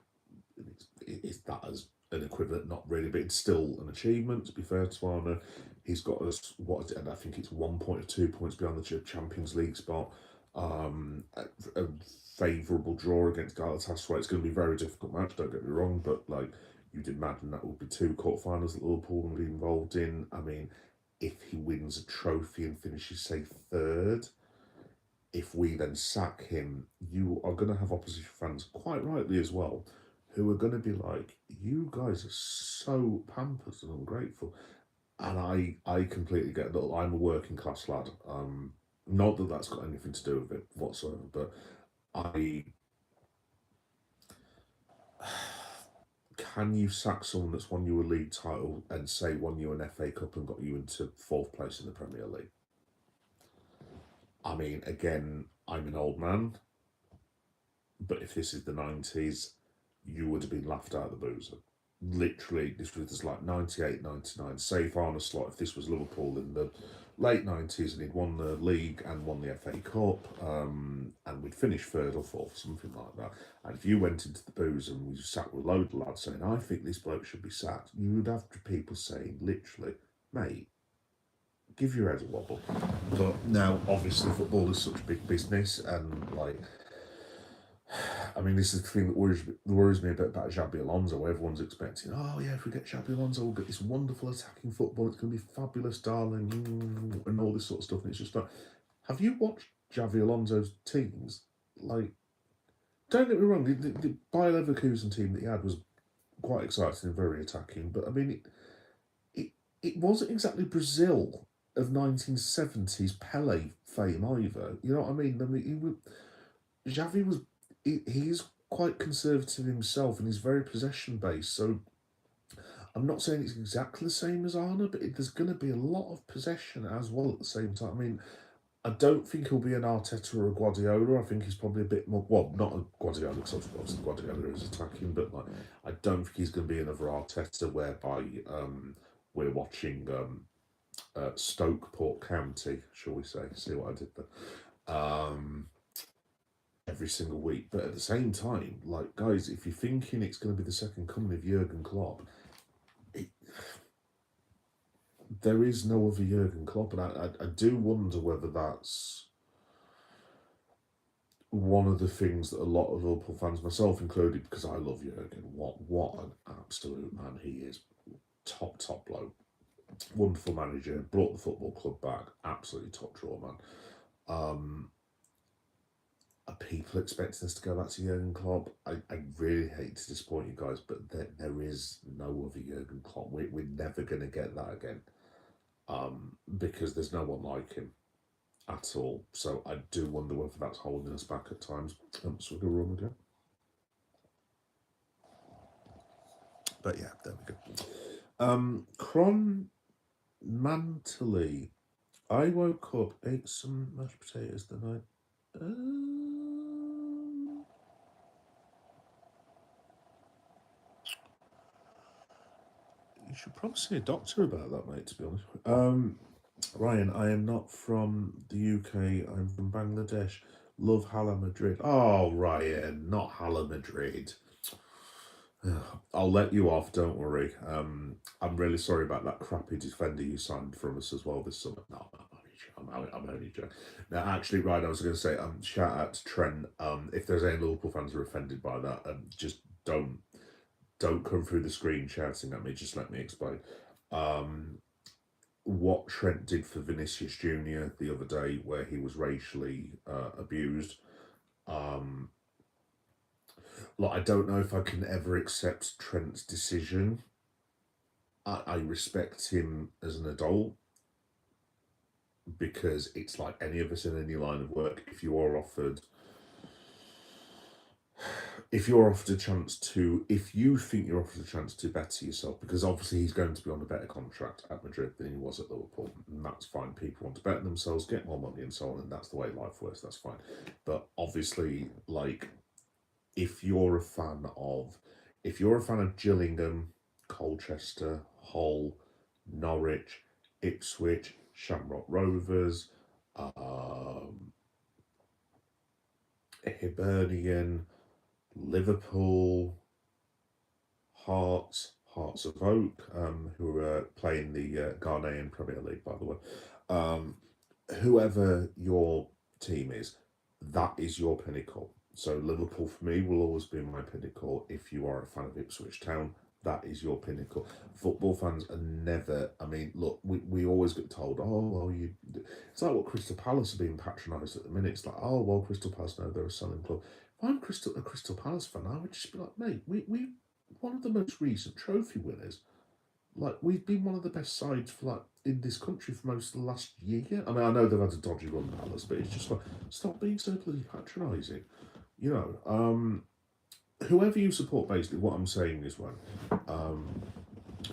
Is that as an equivalent? Not really, but it's still an achievement, to be fair to Arne. He's got us, and I think it's 1 point or 2 points beyond the Champions League spot. A favourable draw against Galatasaray. It's going to be a very difficult match, don't get me wrong, but like, you'd imagine that would be 2 quarterfinals that Liverpool will be involved in. I mean, if he wins a trophy and finishes, say, third, if we then sack him, you are going to have opposition fans, quite rightly as well, who are going to be like, you guys are so pampered and ungrateful. And I completely get that. I'm a working class lad. Not that that's got anything to do with it whatsoever, but can you sack someone that's won you a league title and say won you an FA Cup and got you into 4th place in the Premier League? I mean, again, I'm an old man, but if this is the 90s, you would have been laughed out of the boozer. Literally, this was like 98, 99. Say for Arne Slot, if this was Liverpool in the late 90s and he'd won the league and won the FA Cup, and we'd finished 3rd or 4th, something like that. And if you went into the booze and we sat with a load of lads saying, I think this bloke should be sacked, you would have people saying, literally, mate, give your head a wobble. But now, obviously, football is such big business, and like, I mean, this is the thing that worries me a bit about Xabi Alonso. Everyone's expecting, oh yeah, if we get Xabi Alonso, we'll get this wonderful attacking football. It's going to be fabulous, darling, and all this sort of stuff. And it's just like, have you watched Xabi Alonso's teams? Like, don't get me wrong, the Bayer Leverkusen team that he had was quite exciting and very attacking. But I mean, it wasn't exactly Brazil of 1970s Pele fame either. You know what I mean? I mean, Xavi was. He's quite conservative himself, and he's very possession based. So I'm not saying it's exactly the same as Arne, but there's going to be a lot of possession as well at the same time. I mean, I don't think he'll be an Arteta or a Guardiola. I think he's probably a bit more, well, not a Guardiola, because obviously Guardiola is attacking, but like, I don't think he's going to be another Arteta whereby we're watching Stoke Port County, shall we say? See what I did there? Every single week. But at the same time, like, guys, if you're thinking it's going to be the second coming of Jurgen Klopp, there is no other Jurgen Klopp, and I do wonder whether that's one of the things that a lot of Liverpool fans, myself included, because I love Jurgen, what an absolute man he is. Top bloke. Wonderful manager, brought the football club back, absolutely top draw man. Are people expecting us to go back to Jurgen Klopp? I really hate to disappoint you guys, but there is no other Jurgen Klopp. We're never going to get that again, because there's no one like him at all. So I do wonder whether that's holding us back at times. So we'll go wrong again. But yeah, there we go. Cron Mantley. I woke up, ate some mashed potatoes the night. You should probably see a doctor about that, mate, to be honest. Ryan, I am not from the UK. I'm from Bangladesh. Love Hala Madrid. Oh, Ryan, not Hala Madrid. I'll let you off, don't worry. I'm really sorry about that crappy defender you signed from us as well this summer. No, I'm only joking. Now, actually, Ryan, I was going to say, shout out to Trent. If there's any Liverpool fans who are offended by that, just don't come through the screen shouting at me. Just let me explain. What Trent did for Vinicius Jr. the other day, where he was racially abused. Look, I don't know if I can ever accept Trent's decision. I respect him as an adult, because it's like any of us in any line of work. If you're offered a chance to, if you think you're offered a chance to better yourself, because obviously he's going to be on a better contract at Madrid than he was at Liverpool, and that's fine. People want to better themselves, get more money and so on, and that's the way life works, that's fine. But obviously, like, if you're a fan of Gillingham, Colchester, Hull, Norwich, Ipswich, Shamrock Rovers, Hibernian, Liverpool, Hearts of Oak, who are playing the Ghanaian Premier League, by the way. Whoever your team is, that is your pinnacle. So Liverpool for me will always be my pinnacle. If you are a fan of Ipswich Town, that is your pinnacle. Football fans are never. I mean, look, we always get told, oh well, It's like what Crystal Palace are being patronised at the minute. It's like, oh well, Crystal Palace, no, they're a selling club. If I'm a Crystal Palace fan, I would just be like, mate, we one of the most recent trophy winners. Like, we've been one of the best sides for like in this country for most of the last year. I mean, I know they've had a dodgy run, Palace, but it's just like, stop being so bloody patronising. You know, whoever you support, basically, what I'm saying is,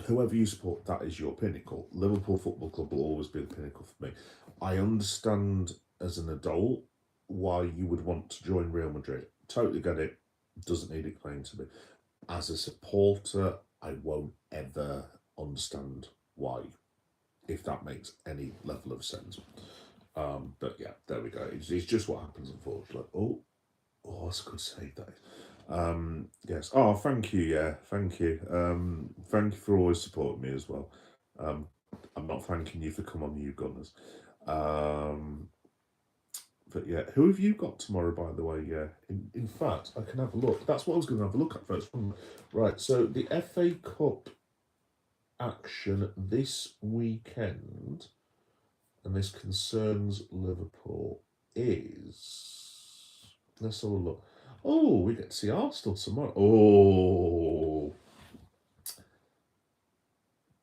whoever you support, that is your pinnacle. Liverpool Football Club will always be the pinnacle for me. I understand as an adult why you would want to join Real Madrid. Totally get it. Doesn't need explaining to me. As a supporter, I won't ever understand why, if that makes any level of sense. But yeah, there we go. It's just what happens, unfortunately. Oh, that's a good save, that is. Yes. Oh, thank you. Yeah, thank you. Thank you for always supporting me as well. I'm not thanking you for coming on, you Gunners. But yeah, who have you got tomorrow, by the way? Yeah, in fact, I can have a look. That's what I was going to have a look at first. Right, so the FA Cup action this weekend, and this concerns Liverpool, is... Let's have a look. Oh, we get to see Arsenal tomorrow. Oh,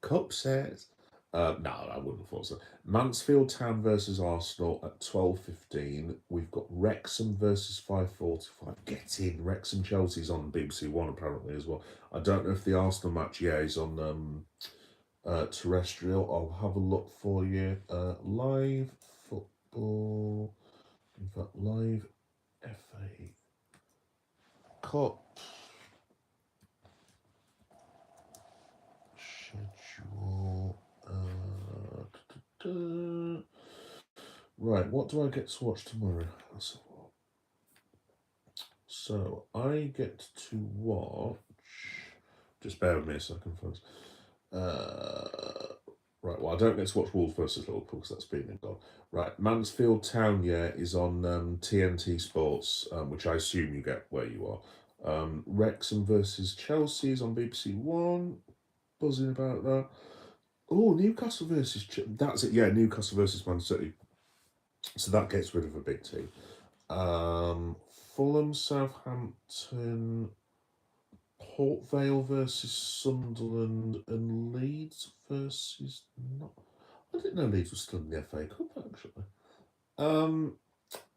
cup set. No, I wouldn't have thought so. Mansfield Town versus Arsenal at 12:15. We've got Wrexham versus 5:45. Get in. Wrexham Chelsea's on BBC One apparently as well. I don't know if the Arsenal match, is on terrestrial. I'll have a look for you. Live football. In fact, live FA Cup schedule. Right, what do I get to watch tomorrow? So I get to watch. Just bear with me a second, folks. Right, well, I don't get to watch Wolves versus Liverpool because that's been and gone. Right, Mansfield Town, yeah, is on TNT Sports, which I assume you get where you are. Wrexham versus Chelsea is on BBC One. Buzzing about that. Oh, Newcastle versus that's it. Yeah, Newcastle versus Man City. So that gets rid of a big team. Fulham, Southampton, Port Vale versus Sunderland, and Leeds versus not. I didn't know Leeds was still in the FA Cup actually.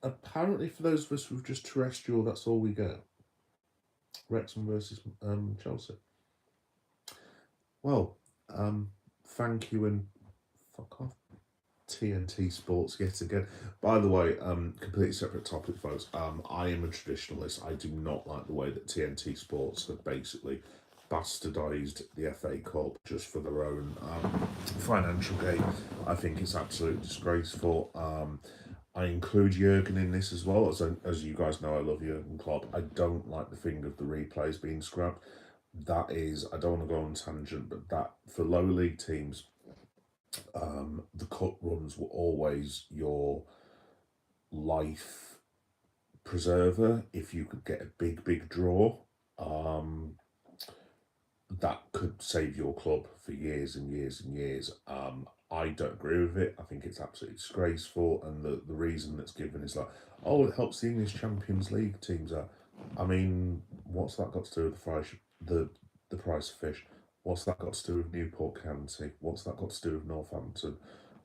Apparently for those of us who've just terrestrial, that's all we get. Wrexham versus Chelsea. Well, thank you and fuck off. TNT Sports yet again. By the way, completely separate topic, folks. I am a traditionalist. I do not like the way that TNT Sports have basically bastardised the FA Cup just for their own financial gain. I think it's absolutely disgraceful. I include Jurgen in this as well. As you guys know, I love Jurgen Klopp. I don't like the thing of the replays being scrapped. That is, I don't want to go on tangent, but that for lower league teams, the cup runs were always your life preserver. If you could get a big draw, that could save your club for years and years and years. I don't agree with it. I think it's absolutely disgraceful, and the reason that's given is like, oh, it helps the English Champions League teams out. I mean, what's that got to do with the price of fish? What's that got to do with Newport County? What's that got to do with Northampton?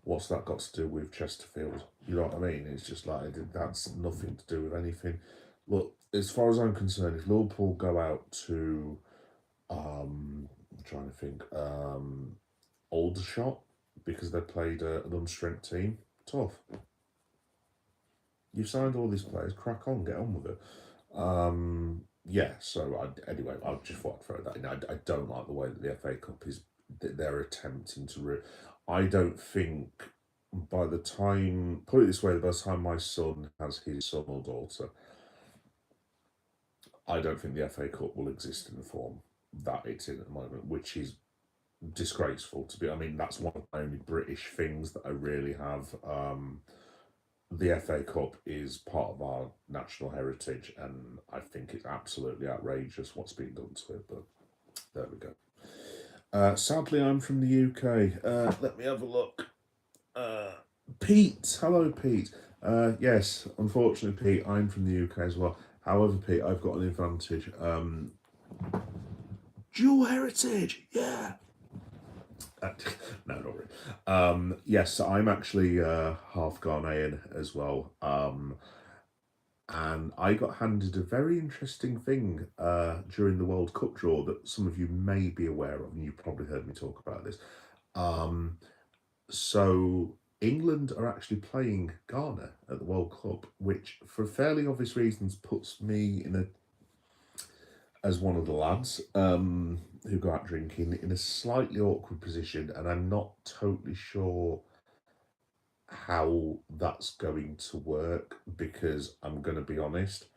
What's that got to do with Chesterfield? You know what I mean? It's just like that's nothing to do with anything. Look, as far as I'm concerned, if Liverpool go out to I'm trying to think, Aldershot because they played an unstrength team, tough. You've signed all these players, crack on, get on with it. Yeah, so anyway, I just thought I'd throw that in. I don't like the way that the FA Cup is, that they're attempting to. I don't think by the time, put it this way, by the time my son has his son or daughter, I don't think the FA Cup will exist in the form that it's in at the moment, which is disgraceful to be. I mean, that's one of the only British things that I really have. The FA Cup is part of our national heritage, and I think it's absolutely outrageous what's been done to it. But there we go. Sadly, I'm from the UK. Let me have a look. Pete, hello, Pete. Yes, unfortunately, Pete, I'm from the UK as well. However, Pete, I've got an advantage. Dual heritage, yeah. No, not really. Yes, I'm actually half Ghanaian as well. And I got handed a very interesting thing during the World Cup draw that some of you may be aware of, and you probably heard me talk about this. So England are actually playing Ghana at the World Cup, which, for fairly obvious reasons, puts me in as one of the lads who go out drinking in a slightly awkward position, and I'm not totally sure how that's going to work because I'm going to be honest,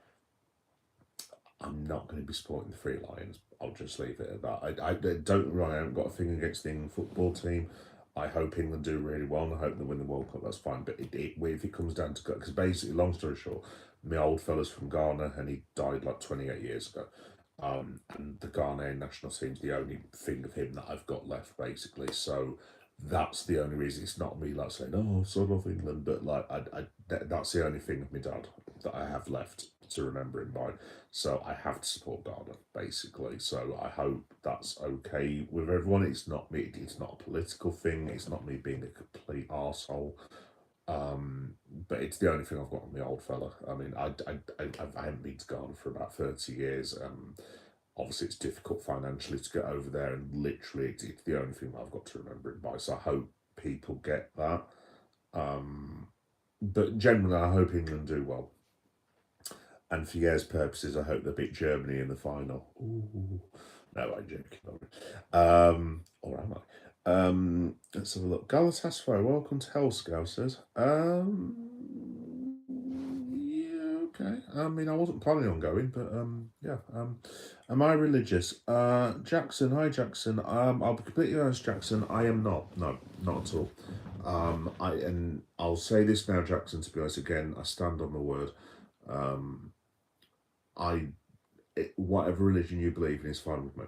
I'm not going to be supporting the Three Lions. I'll just leave it at that. I don't wrong. I haven't got a thing against the England football team. I hope England do really well and I hope they win the World Cup. That's fine. But if it comes down to, because basically, long story short, my old fella's from Ghana and he died like 28 years ago. And the Ghanaian national team's the only thing of him that I've got left, basically. So that's the only reason. It's not me like saying, "Oh, so love England," but like that's the only thing of my dad that I have left to remember him by. So I have to support Ghana, basically. So I hope that's okay with everyone. It's not me. It's not a political thing. It's not me being a complete arsehole. But it's the only thing I've got on the old fella. I mean, I haven't been to Ghana for about 30 years. Obviously, it's difficult financially to get over there, and literally, it's the only thing that I've got to remember it by. So I hope people get that. But generally, I hope England do well. And for years' purposes, I hope they beat Germany in the final. Ooh. No, I'm joking. Or am I? Let's have a look. Galatasaray, welcome to Hell Scousers. Yeah, Okay. I mean, I wasn't planning on going, but yeah. Am I religious? Jackson. Hi, Jackson. I'll be completely honest, Jackson. I am not. No, not at all. I'll say this now, Jackson. To be honest, again, I stand on my word. I whatever religion you believe in is fine with me.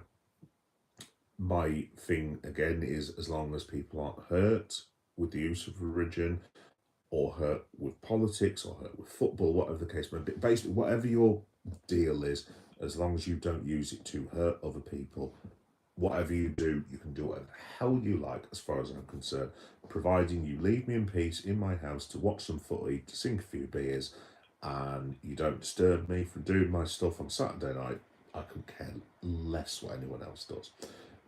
My thing again is as long as people aren't hurt with the use of religion, or hurt with politics, or hurt with football, whatever the case may be. Basically, whatever your deal is, as long as you don't use it to hurt other people, whatever you do, you can do whatever the hell you like, as far as I'm concerned, providing you leave me in peace in my house to watch some footy, to sink a few beers, and you don't disturb me from doing my stuff on Saturday night. I could care less what anyone else does.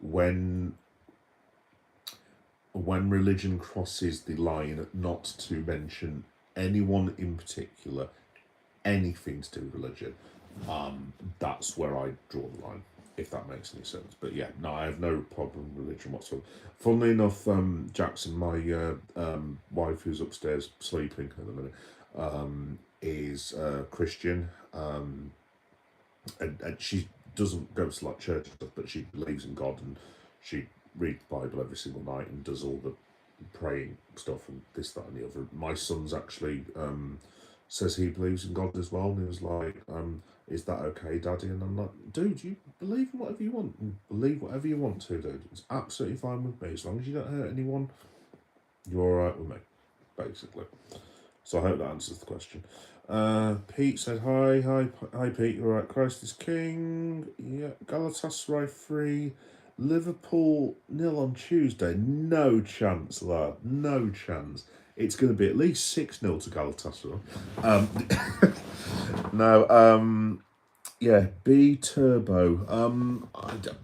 When religion crosses the line, not to mention anyone in particular, anything to do with religion, that's where I draw the line, if that makes any sense. But yeah, no, I have no problem with religion whatsoever. Funnily enough, Jackson, my wife who's upstairs sleeping at the minute, is Christian, and she doesn't go to like church and stuff, but she believes in God, and she reads the Bible every single night and does all the praying stuff and this, that, and the other. My son's actually says he believes in God as well, and he was like, "Is that okay, Daddy?" And I'm like, "Dude, you believe in whatever you want, and believe whatever you want to, dude. It's absolutely fine with me as long as you don't hurt anyone. You're all right with me, basically." So I hope that answers the question. Pete said, hi Pete, you're right. Christ is King. Yeah, Galatasaray 3, Liverpool 0 on Tuesday. No chance, lad. No chance. It's going to be at least 6-0 to Galatasaray. No, yeah, B Turbo.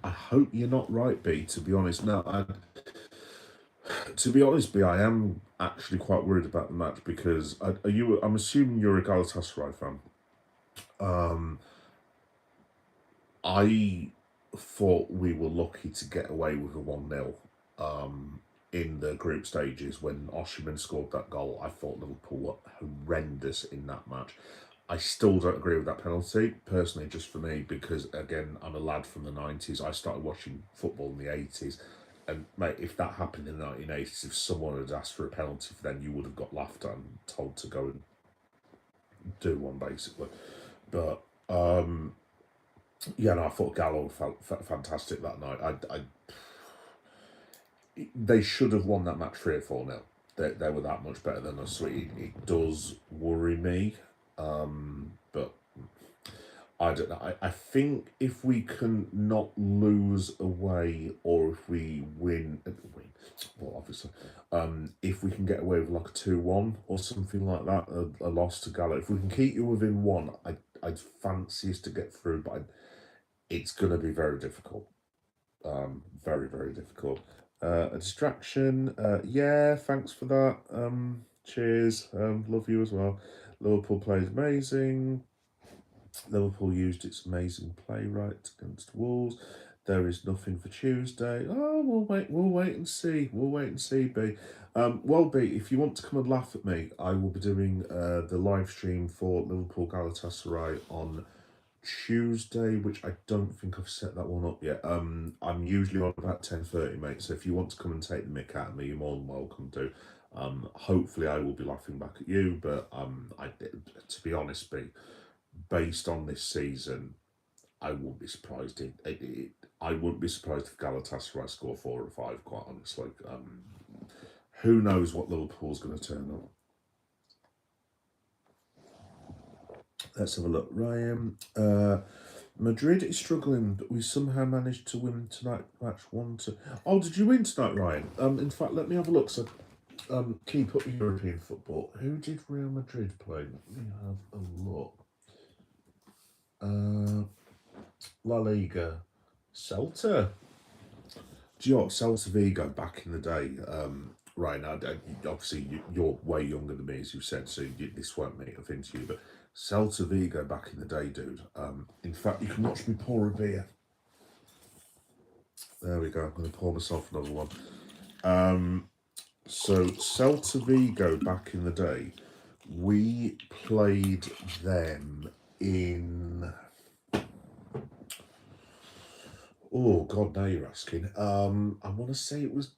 I hope you're not right, B, to be honest. No, to be honest, B, I am actually quite worried about the match because I'm assuming you're a Galatasaray fan. I thought we were lucky to get away with a 1-0 in the group stages when Osimhen scored that goal. I thought Liverpool were horrendous in that match. I still don't agree with that penalty, personally, just for me, because, again, I'm a lad from the 90s. I started watching football in the 80s. And, mate, if that happened in the 1980s, if someone had asked for a penalty for them, you would have got laughed at and told to go and do one, basically. But, yeah, no, I thought Gallo felt fantastic that night. They should have won that match 3 or 4-0. They were that much better than us, so it does worry me. But I don't know. I think if we can not lose away, or if we win, well, obviously, if we can get away with like a 2-1 or something like that, a loss to Gallo, if we can keep you within one, I'd fancy us to get through, but it's going to be very difficult. Very, very difficult. A distraction. Yeah, thanks for that. Cheers. Love you as well. Liverpool plays amazing. Liverpool used its amazing play right against Wolves. There is nothing for Tuesday. Oh, we'll wait and see. We'll wait and see, B. Well, B, if you want to come and laugh at me, I will be doing the live stream for Liverpool Galatasaray on Tuesday, which I don't think I've set that one up yet. I'm usually on about 10:30, mate. So if you want to come and take the mick out of me, you're more than welcome to. Hopefully I will be laughing back at you, but to be honest, B, based on this season, I wouldn't be surprised. I wouldn't be surprised if Galatasaray score 4 or 5. Quite honestly, who knows what Liverpool's going to turn up. Let's have a look. Ryan, Madrid is struggling, but we somehow managed to win tonight. Match 1-2. Oh, did you win tonight, Ryan? In fact, let me have a look. So, keep up European football. Who did Real Madrid play? Let me have a look. La Liga, Celta. Do you know what? Celta Vigo back in the day? Right now, obviously you're way younger than me, as you said, so this won't make a thing to you. But Celta Vigo back in the day, dude. In fact, you can watch me pour a beer. There we go. I'm going to pour myself another one. So Celta Vigo back in the day We played them in... Oh, God, now you're asking. I want to say it was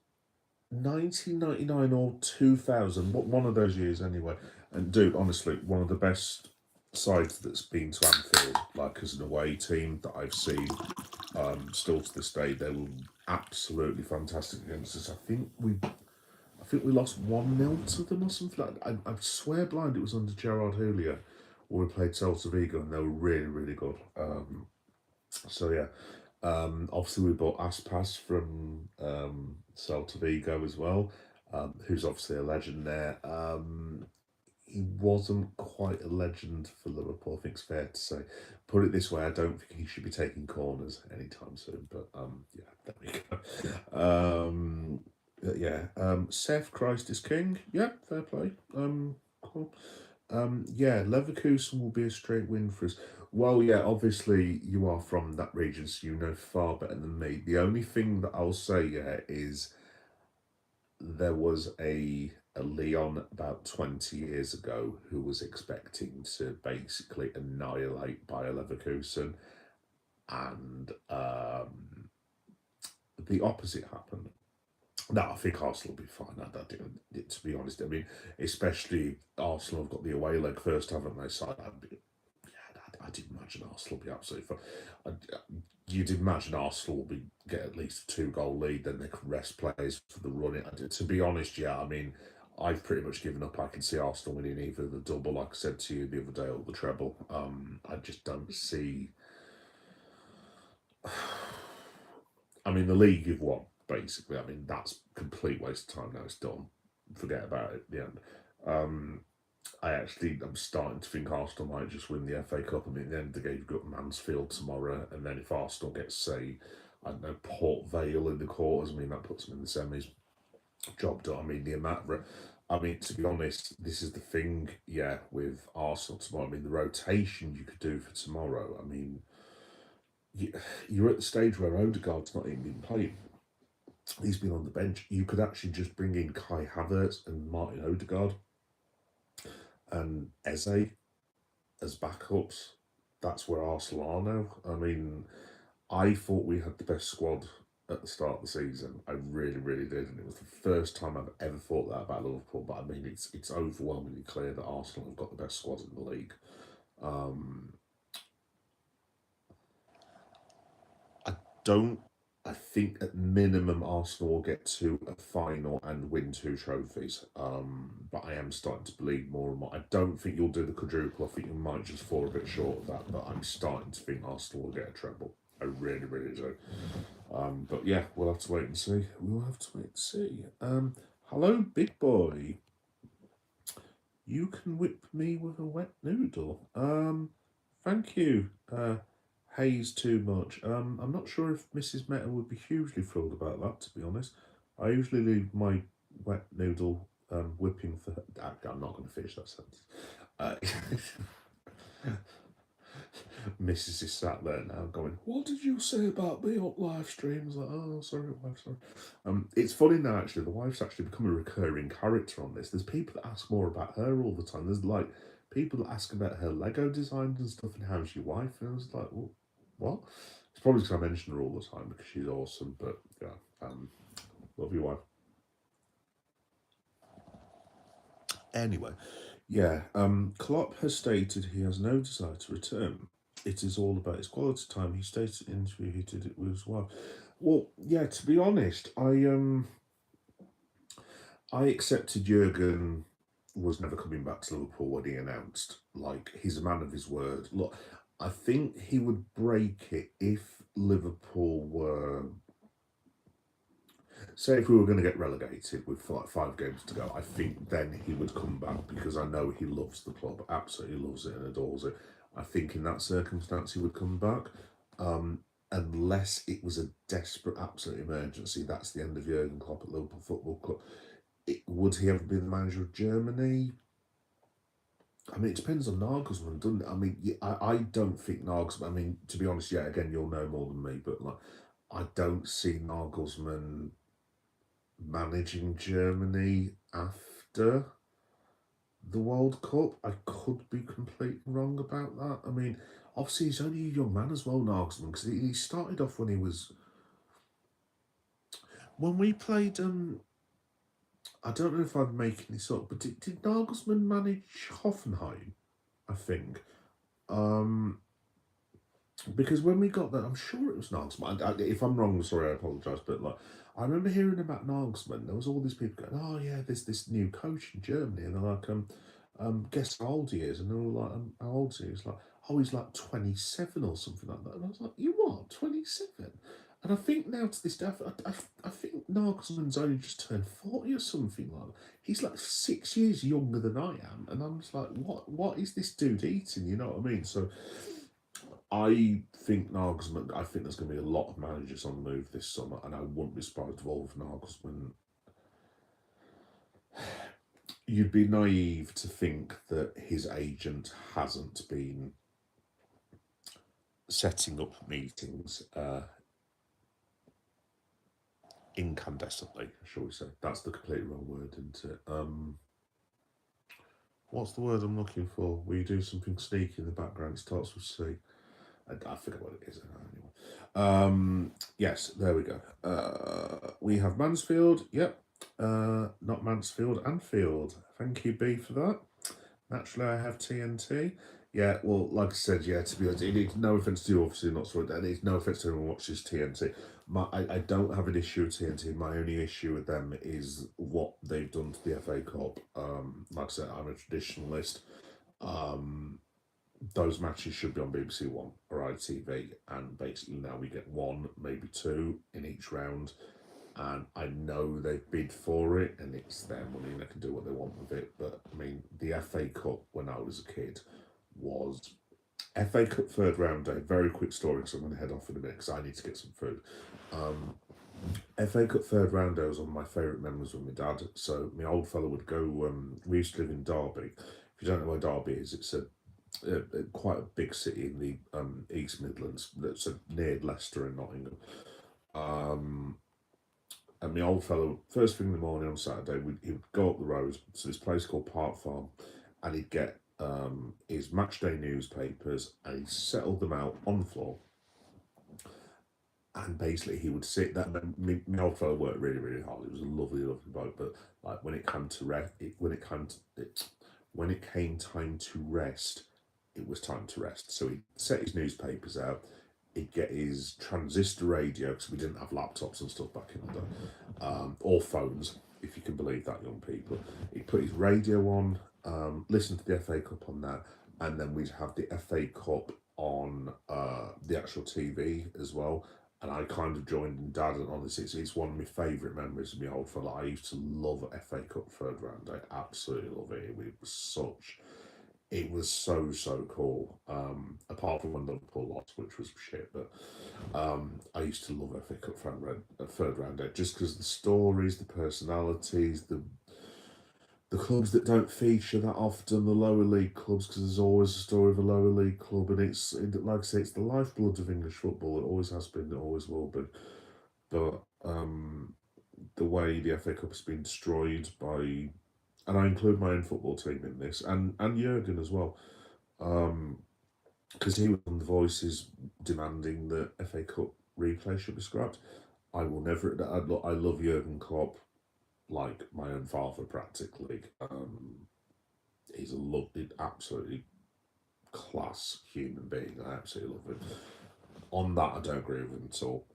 1999 or 2000, but one of those years anyway. And dude, honestly, one of the best sides that's been to Anfield, like as an away team that I've seen, still to this day. They were absolutely fantastic against us. I think we lost 1-0 to them or something like that. I swear blind it was under Gerard Houllier, where we played Celta Vigo, and they were really, really good. So yeah, obviously we bought Aspas from Celta Vigo as well, who's obviously a legend there. He wasn't quite a legend for Liverpool, I think it's fair to say. Put it this way, I don't think he should be taking corners anytime soon, but yeah, there we go. Seth Christ is king. Yeah, fair play. Cool. Yeah, Leverkusen will be a straight win for us. Well, yeah, obviously you are from that region, so you know far better than me. The only thing that I'll say, yeah, is there was a Leon about 20 years ago who was expecting to basically annihilate Bayer Leverkusen, and the opposite happened. No, I think Arsenal will be fine. To be honest, I mean, especially Arsenal have got the away leg first, haven't they? So I did imagine Arsenal will be absolutely fine. You'd imagine Arsenal will get at least a 2-goal lead, then they can rest players for the run. To be honest, yeah, I mean, I've pretty much given up. I can see Arsenal winning either the double, like I said to you the other day, or the treble. I just don't see. I mean, the league you've won, basically. I mean, that's complete waste of time now. It's done. Forget about it at the end. I'm starting to think Arsenal might just win the FA Cup. I mean, at the end of the game, you've got Mansfield tomorrow, and then if Arsenal gets, say, I don't know, Port Vale in the quarters, I mean, that puts them in the semis. Job done. I mean, the amount I mean, to be honest, this is the thing, yeah, with Arsenal tomorrow. I mean, the rotation you could do for tomorrow, I mean, you're at the stage where Odegaard's not even been playing. He's been on the bench. You could actually just bring in Kai Havertz and Martin Odegaard and Eze as backups. That's where Arsenal are now. I mean, I thought we had the best squad at the start of the season. I really, really did, and it was the first time I've ever thought that about Liverpool. But I mean, it's overwhelmingly clear that Arsenal have got the best squad in the league. I think at minimum Arsenal will get to a final and win 2 trophies. But I am starting to believe more and more. I don't think you'll do the quadruple. I think you might just fall a bit short of that. But I'm starting to think Arsenal will get a treble. I really, really do. But yeah, we'll have to wait and see. We'll have to wait and see. Hello, big boy. You can whip me with a wet noodle. Thank you. Haze too much. I'm not sure if Mrs. Meta would be hugely thrilled about that, to be honest. I usually leave my wet noodle whipping for her. I'm not going to finish that sentence. Mrs. is sat there now going, what did you say about me on live streams? Like, oh, sorry, wife, sorry. It's funny now, actually. The wife's actually become a recurring character on this. There's people that ask more about her all the time. There's like people that ask about her Lego designs and stuff and how's your wife? And I was like, well, what? It's probably because I mention her all the time because she's awesome. But yeah, love your wife. Anyway, yeah, Klopp has stated he has no desire to return. It is all about his quality time. He stated in an interview he did it with his wife. Well, yeah, to be honest, I accepted Jurgen was never coming back to Liverpool when he announced. Like, he's a man of his word. Look, I think he would break it if Liverpool were... Say if we were going to get relegated with like 5 games to go, I think then he would come back because I know he loves the club, absolutely loves it and adores it. I think in that circumstance he would come back, unless it was a desperate, absolute emergency. That's the end of Jurgen Klopp at Liverpool Football Club. Would he ever be the manager of Germany? I mean, it depends on Nagelsmann, doesn't it? I mean, I don't think Nagelsmann... I mean, to be honest, yeah, again, you'll know more than me, but like, I don't see Nagelsmann managing Germany after the World Cup. I could be completely wrong about that. I mean, obviously he's only a young man as well, Nagelsmann, because he started off when he was when we played. I don't know if I'm making this up, but did Nagelsmann manage Hoffenheim? I think. Um, because when we got there, I'm sure it was Nagelsmann. If I'm wrong, sorry, I apologise. But like, I remember hearing about Nagelsmann. There was all these people going, "Oh yeah, this new coach in Germany," and they're like, guess how old he is?" And they're all like, "How old is he?" He's like, "Oh, he's like 27 or something like that." And I was like, "You what? 27?" And I think now to this day, I think Nagelsmann's only just turned 40 or something like that. He's like 6 years younger than I am, and I'm just like, what is this dude eating? You know what I mean? So I think Nagelsmann. I think there's going to be a lot of managers on the move this summer, and I wouldn't be surprised if Wolf Nagelsmann. You'd be naive to think that his agent hasn't been setting up meetings incandescently, shall we say? That's the completely wrong word, isn't it? What's the word I'm looking for? Where you do something sneaky in the background, it starts with C. I forget what it is anyway. Yes, there we go. We have Mansfield. Yep. Not Mansfield, Anfield. Thank you, B, for that. Naturally, I have TNT. Yeah, well, like I said, yeah, to be honest, it needs no offence to you, obviously, not sorry, and it's no offence to anyone who watches TNT. I don't have an issue with TNT. My only issue with them is what they've done to the FA Cup. Like I said, I'm a traditionalist. Those matches should be on BBC One or ITV, and basically now we get one, maybe two in each round. And I know they've bid for it, and it's their money, and they can do what they want with it. But I mean, the FA Cup when I was a kid was FA Cup third round day. Very quick story, because I'm going to head off in a minute because I need to get some food. FA Cup third round day was one of my favourite memories with my dad. So my old fella would go. We used to live in Derby. If you don't know where Derby is, it's quite a big city in the East Midlands. That's near Leicester and Nottingham. And my old fellow, first thing in the morning on Saturday, he would go up the road to this place called Park Farm, and he'd get his matchday newspapers, and he'd settle them out on the floor. And basically, he would sit there. My old fellow worked really, really hard. It was a lovely, lovely bloke. But like when it came to rest, when it came time to rest, it was time to rest. So he'd set his newspapers out. He'd get his transistor radio, because we didn't have laptops and stuff back in the day, or phones, if you can believe that, young people. He'd put his radio on, listen to the FA Cup on that, and then we'd have the FA Cup on the actual TV as well. And I kind of joined Dad on this. It's one of my favourite memories of my old fella. I used to love FA Cup third round. I absolutely love it. It was so cool. Apart from when Liverpool lost, which was shit, but I used to love FA Cup third round day, just because the stories, the personalities, the clubs that don't feature that often, the lower league clubs, because there's always a story of a lower league club, and like I say, it's the lifeblood of English football. It always has been, it always will be. But the way the FA Cup has been destroyed by, and I include my own football team in this, and Jurgen as well, because he was on the Voices demanding that FA Cup replay should be scrapped. I will never. I love Jurgen Klopp like my own father, practically. He's a lovely, absolutely class human being. I absolutely love him. On that, I don't agree with him at all.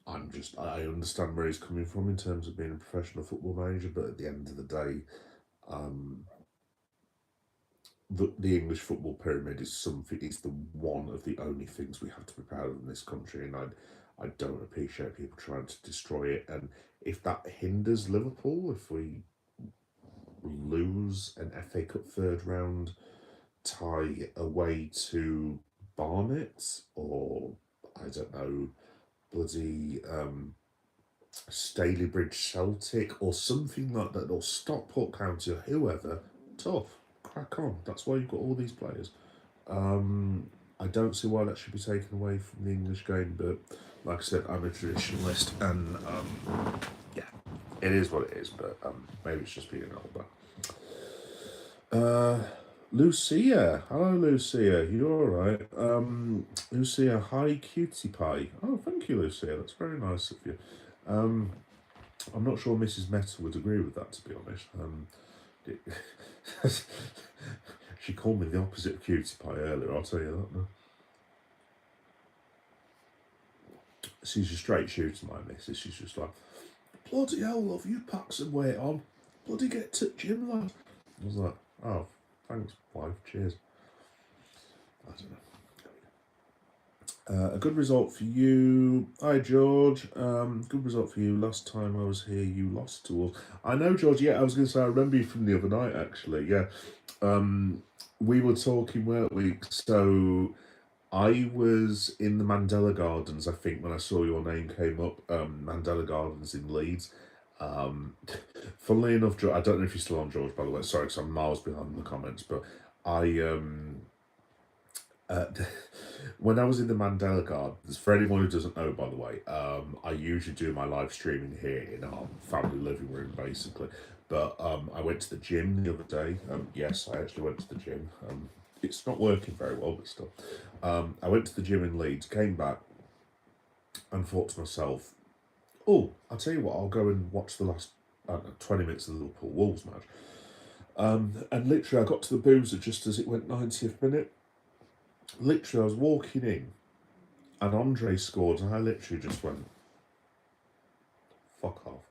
I understand where he's coming from in terms of being a professional football manager, but at the end of the day, the English football pyramid is something. It's the one of the only things we have to be proud of in this country, and I don't appreciate people trying to destroy it. And if that hinders Liverpool, if we lose an FA Cup third round tie away to Barnet, or I don't know, bloody Stalybridge Celtic or something like that, or Stockport County or whoever, tough, crack on. That's why you've got all these players. I don't see why that should be taken away from the English game, but like I said, I'm a traditionalist, and yeah, it is what it is, but maybe it's just being older. Uh, Lucia. Hello, Lucia. You all right? Lucia, hi, cutie pie. Oh, thank you, Lucia. That's very nice of you. Um, I'm not sure Mrs. Meta would agree with that, to be honest. It- she called me the opposite of cutie pie earlier, I'll tell you that now. She's a straight shooter, my missus. She's just like, bloody hell, love, you pack some weight on. Bloody get to gym, lad. I was like, oh, thanks, wife, cheers. I don't know. A good result for you. Hi, George. Good result for you. Last time I was here, you lost to us. I know, George. Yeah, I was going to say, I remember you from the other night, actually. Yeah. We were talking, weren't we? So I was in the Mandela Gardens, I think, when I saw your name came up. Mandela Gardens in Leeds. Um, Funnily enough, I don't know if you're still on, George, by the way. Sorry, because I'm miles behind the comments. But I uh, when I was in the Mandela Gardens, for anyone who doesn't know, by the way, I usually do my live streaming here in our family living room, basically. But I went to the gym the other day. Yes, I actually went to the gym. It's not working very well, but still. I went to the gym in Leeds, came back, and thought to myself, oh, I'll tell you what, I'll go and watch the last, I don't know, 20 minutes of the Liverpool Wolves match. And literally, I got to the boozer just as it went 90th minute. Literally, I was walking in, and Andre scored, and I literally just went, fuck off.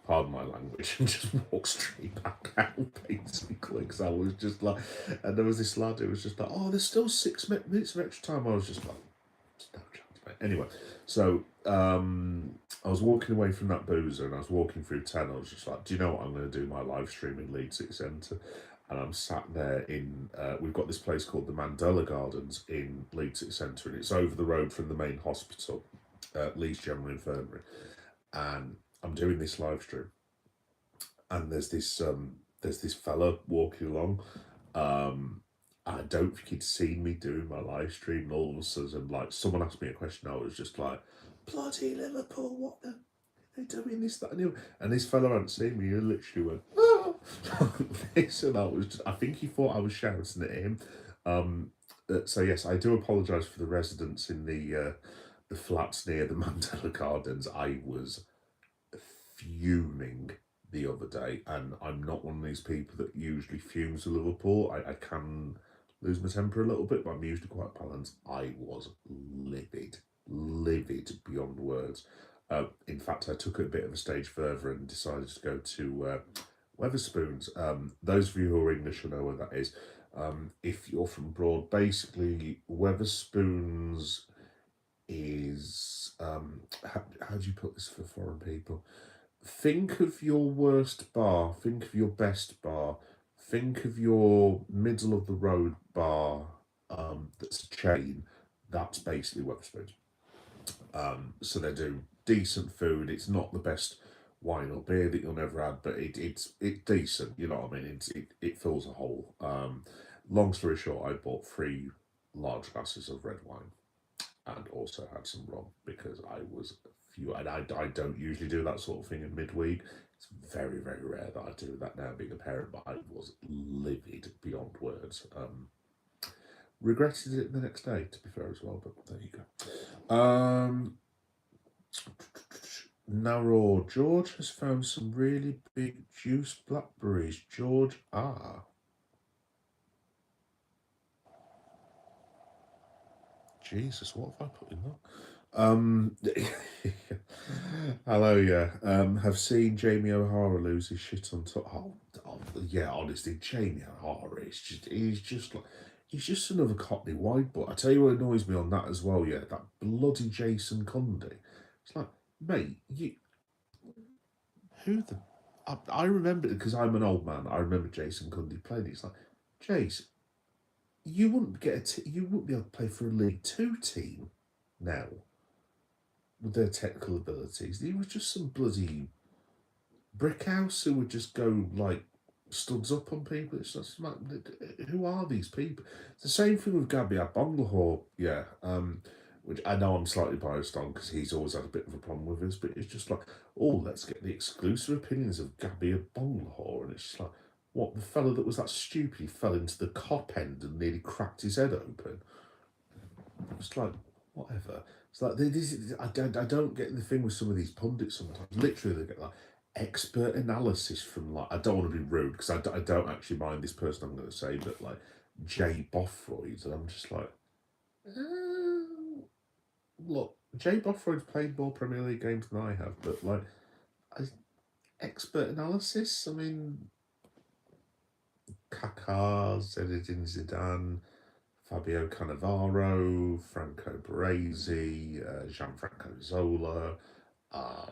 Pardon my language, and just walked straight back out, basically, because I was just like, and there was this lad who was just like, oh, there's still 6 minutes of extra time. I was just like, no chance, mate. Anyway, so I was walking away from that boozer, and I was walking through 10. I was just like, do you know what I'm going to do? My live stream in Leeds City Centre. And I'm sat there in, we've got this place called the Mandela Gardens in Leeds City Centre, and it's over the road from the main hospital, Leeds General Infirmary. And I'm doing this live stream, and there's this fella walking along. I don't think he'd seen me doing my live stream, and all of a sudden, like, someone asked me a question. I was just like, bloody Liverpool, what the, they doing this, that, and the other. And this fella hadn't seen me. He literally went, oh, this, and I was just, I think he thought I was shouting at him. So yes, I do apologise for the residents in the flats near the Mandela Gardens. I was fuming the other day, and I'm not one of these people that usually fumes with Liverpool. I can lose my temper a little bit, but I'm usually quite balanced. I was livid beyond words. In fact, I took it a bit of a stage further and decided to go to Weatherspoons. Those of you who are English will know where that is. If you're from abroad, basically Weatherspoons is how do you put this for foreign people? Think of your worst bar, think of your best bar, think of your middle of the road bar that's a chain. That's basically Wetherspoons. So they do decent food. It's not the best wine or beer that you'll never have, but it's decent. You know what I mean? It fills a hole. Long story short, I bought 3 large glasses of red wine and also had some rum because I was few. And I don't usually do that sort of thing in midweek. It's very, very rare that I do that now being a parent, but I was livid beyond words. Regretted it the next day, to be fair as well, but there you go. Narrow, George has found some really big juice blackberries. George R. Jesus, what have I put in that? Hello, yeah. Have seen Jamie O'Hara lose his shit on top. Yeah, honestly, Jamie O'Hara he's just another Cockney white boy. I tell you what annoys me on that as well, yeah, that bloody Jason Cundy. It's like, mate, who the, I remember, because I'm an old man, I remember Jason Cundy playing. It's like, Jace, you wouldn't be able to play for a League Two team now with their technical abilities. He was just some bloody brickhouse who would just go like studs up on people. It's just like, who are these people? It's the same thing with Gabby Agbonlahor, yeah. Which I know I'm slightly biased on because he's always had a bit of a problem with us, but it's just like, oh, let's get the exclusive opinions of Gabby Agbonlahor, and it's just like, What, the fella that was that stupid, he fell into the cop end and nearly cracked his head open? It's like, whatever. It's like, I don't get the thing with some of these pundits sometimes. Literally, they get like expert analysis from, like, I don't want to be rude because I don't actually mind this person I'm going to say, but like Jay Bothroyd, and I'm just like, look, Jay Bothroyd's played more Premier League games than I have, but like, expert analysis, I mean, Kaká, Zinedine Zidane, Fabio Cannavaro, Franco Baresi, Gianfranco Zola, I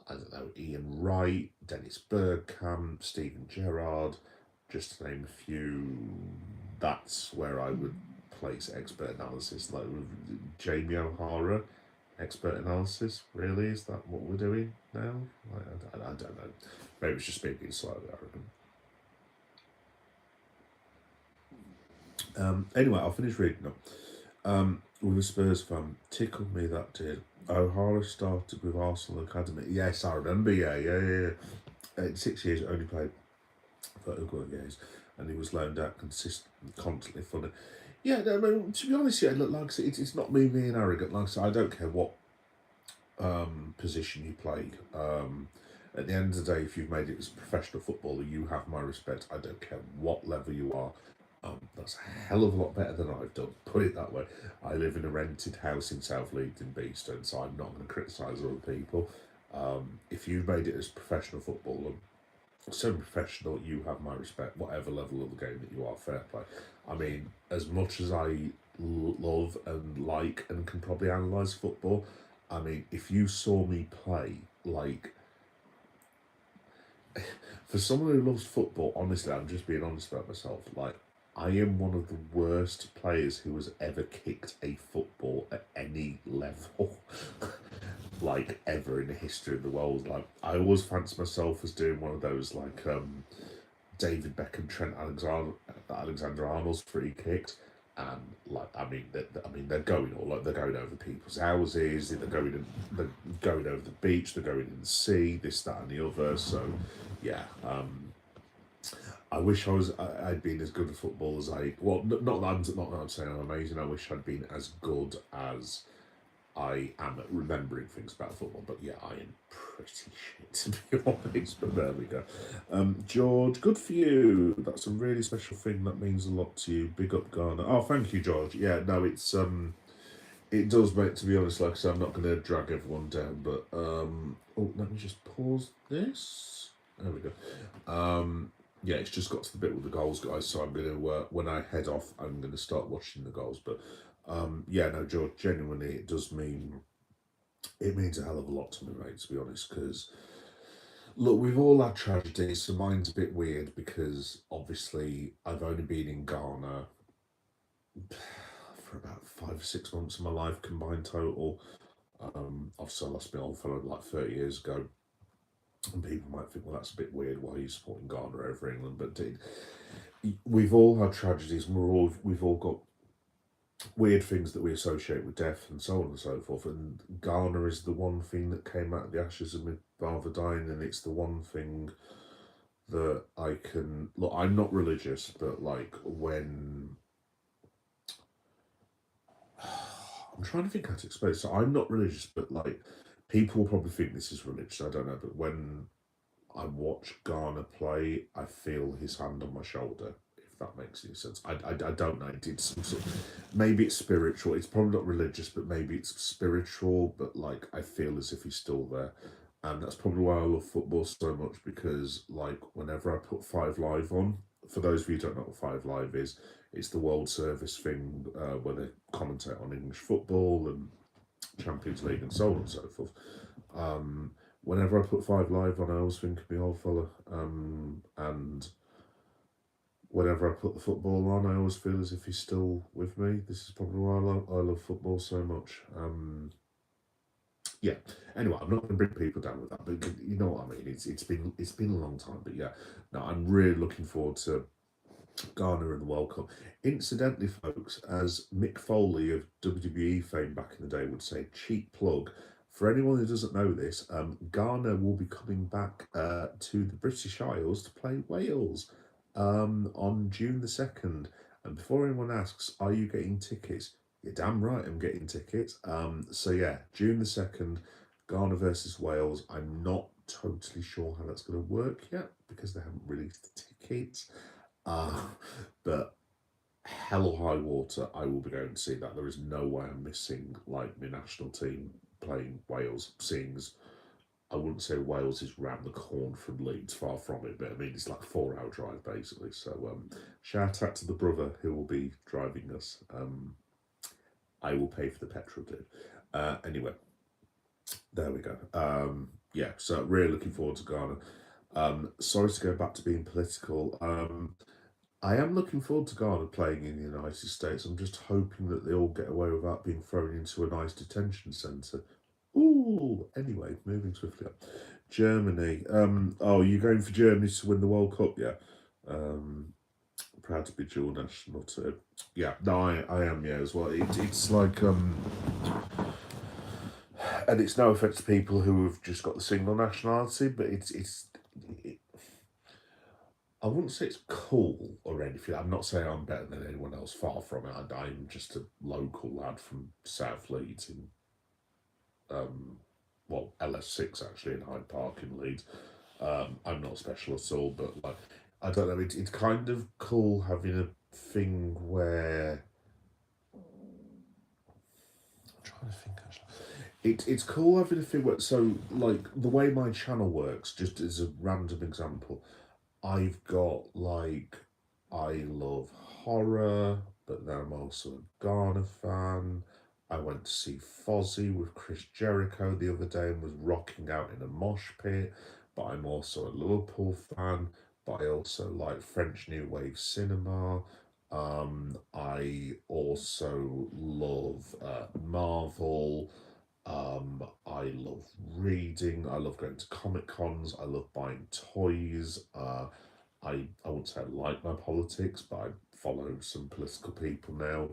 don't know, Ian Wright, Dennis Bergkamp, Steven Gerrard, just to name a few. That's where I would place expert analysis, like with Jamie O'Hara. Expert analysis, really? Is that what we're doing now? Like, I don't know. Maybe it's just me being slightly arrogant. Anyway, I'll finish reading now. With a Spurs fan, tickled me that did. O'Hara started with Arsenal Academy. Yes, I remember. Yeah. In 6 years, only played for a couple of years, and he was loaned out constantly funny. Yeah, no, I mean, to be honest, yeah, look, like I said, it's not me being arrogant. Like I said, I don't care what position you play. At the end of the day, if you've made it as a professional footballer, you have my respect. I don't care what level you are. That's a hell of a lot better than I've done. Put it that way. I live in a rented house in South Leeds in Beeston, so I'm not going to criticise other people. If you've made it as a professional footballer, semi-professional, you have my respect, whatever level of the game that you are, fair play. I mean, as much as I love and like and can probably analyse football, I mean, if you saw me play, like, for someone who loves football, honestly, I'm just being honest about myself, like, I am one of the worst players who has ever kicked a football at any level. Like, ever in the history of the world. Like, I always fancy myself as doing one of those, like, David Beckham, Trent Alexander-Arnold's free kicks, and like, they're going all, like, they're going over people's houses, they're going over the beach, they're going in the sea, this, that, and the other. So, yeah, I wish I'd been as good a football as not that I'm saying I'm amazing. I wish I'd been as good as I am at remembering things about football, but yeah, I am pretty shit, to be honest, but there we go. George, good for you. That's a really special thing. That means a lot to you. Big up, Ghana. Oh, thank you, George. Yeah, no, it does, mate, to be honest. Like I said, I'm not going to drag everyone down, but, oh, let me just pause this. There we go. Yeah, it's just got to the bit with the goals, guys, so I'm going to, when I head off, I'm going to start watching the goals, but yeah, no, George, genuinely, it means a hell of a lot to me, mate, to be honest, because, look, we've all had tragedies, so mine's a bit weird because, obviously, I've only been in Ghana for about 5 or 6 months of my life combined total. Obviously, I lost my old fellow like 30 years ago, and people might think, well, that's a bit weird, why are you supporting Ghana over England, but we've all had tragedies, and we've all got weird things that we associate with death and so on and so forth. And Ghana is the one thing that came out of the ashes of my father dying, and it's the one thing that I can look. I'm not religious, but like when I'm trying to think how to explain it. So I'm not religious, but like people will probably think this is religious. I don't know, but when I watch Ghana play, I feel his hand on my shoulder. If that makes any sense. I don't know. It's some sort of, maybe it's spiritual. It's probably not religious, but maybe it's spiritual. But like, I feel as if he's still there, and that's probably why I love football so much. Because like, whenever I put Five Live on, for those of you who don't know what Five Live is, it's the World Service thing where they commentate on English football and Champions League and so on and so forth. Whenever I put Five Live on, I always think of my old fella. And whenever I put the football on, I always feel as if he's still with me. This is probably why I love football so much. Yeah. Anyway, I'm not going to bring people down with that, but you know what I mean. It's been a long time, but yeah. No, I'm really looking forward to Ghana and the World Cup. Incidentally, folks, as Mick Foley of WWE fame back in the day would say, cheap plug. For anyone who doesn't know this, Ghana will be coming back to the British Isles to play Wales. on June the 2nd. And before anyone asks, are you getting tickets? You're damn right I'm getting tickets. So yeah, June the 2nd, Ghana versus Wales. I'm not totally sure how that's going to work yet because they haven't released the tickets. But hell or high water, I will be going to see that. There is no way I'm missing like my national team playing Wales. Seeing as I wouldn't say Wales is round the corner from Leeds, far from it, but I mean it's like a 4-hour drive basically. So shout out to the brother who will be driving us. I will pay for the petrol, dude. Anyway, there we go. Yeah, so really looking forward to Ghana. Sorry to go back to being political. I am looking forward to Ghana playing in the United States. I'm just hoping that they all get away without being thrown into a nice detention centre. Ooh, anyway, moving swiftly on. Germany. Oh, you're going for Germany to win the World Cup, yeah? Proud to be dual national too. Yeah, no, I am, yeah, as well. It's like, and it's no offence to people who have just got the single nationality, but I wouldn't say it's cool or anything. I'm not saying I'm better than anyone else, far from it. I'm just a local lad from South Leeds in, LS6 actually, in Hyde Park in Leeds. I'm not special at all, but like, I don't know, it's kind of cool having a thing where, I'm trying to think actually. It's cool having a thing where, so like the way my channel works, just as a random example, I've got like, I love horror, but then I'm also a Ghana fan. I went to see Fozzy with Chris Jericho the other day and was rocking out in a mosh pit. But I'm also a Liverpool fan. But I also like French New Wave cinema. I also love Marvel. I love reading. I love going to Comic Cons. I love buying toys. I won't say I like my politics, but I follow some political people now.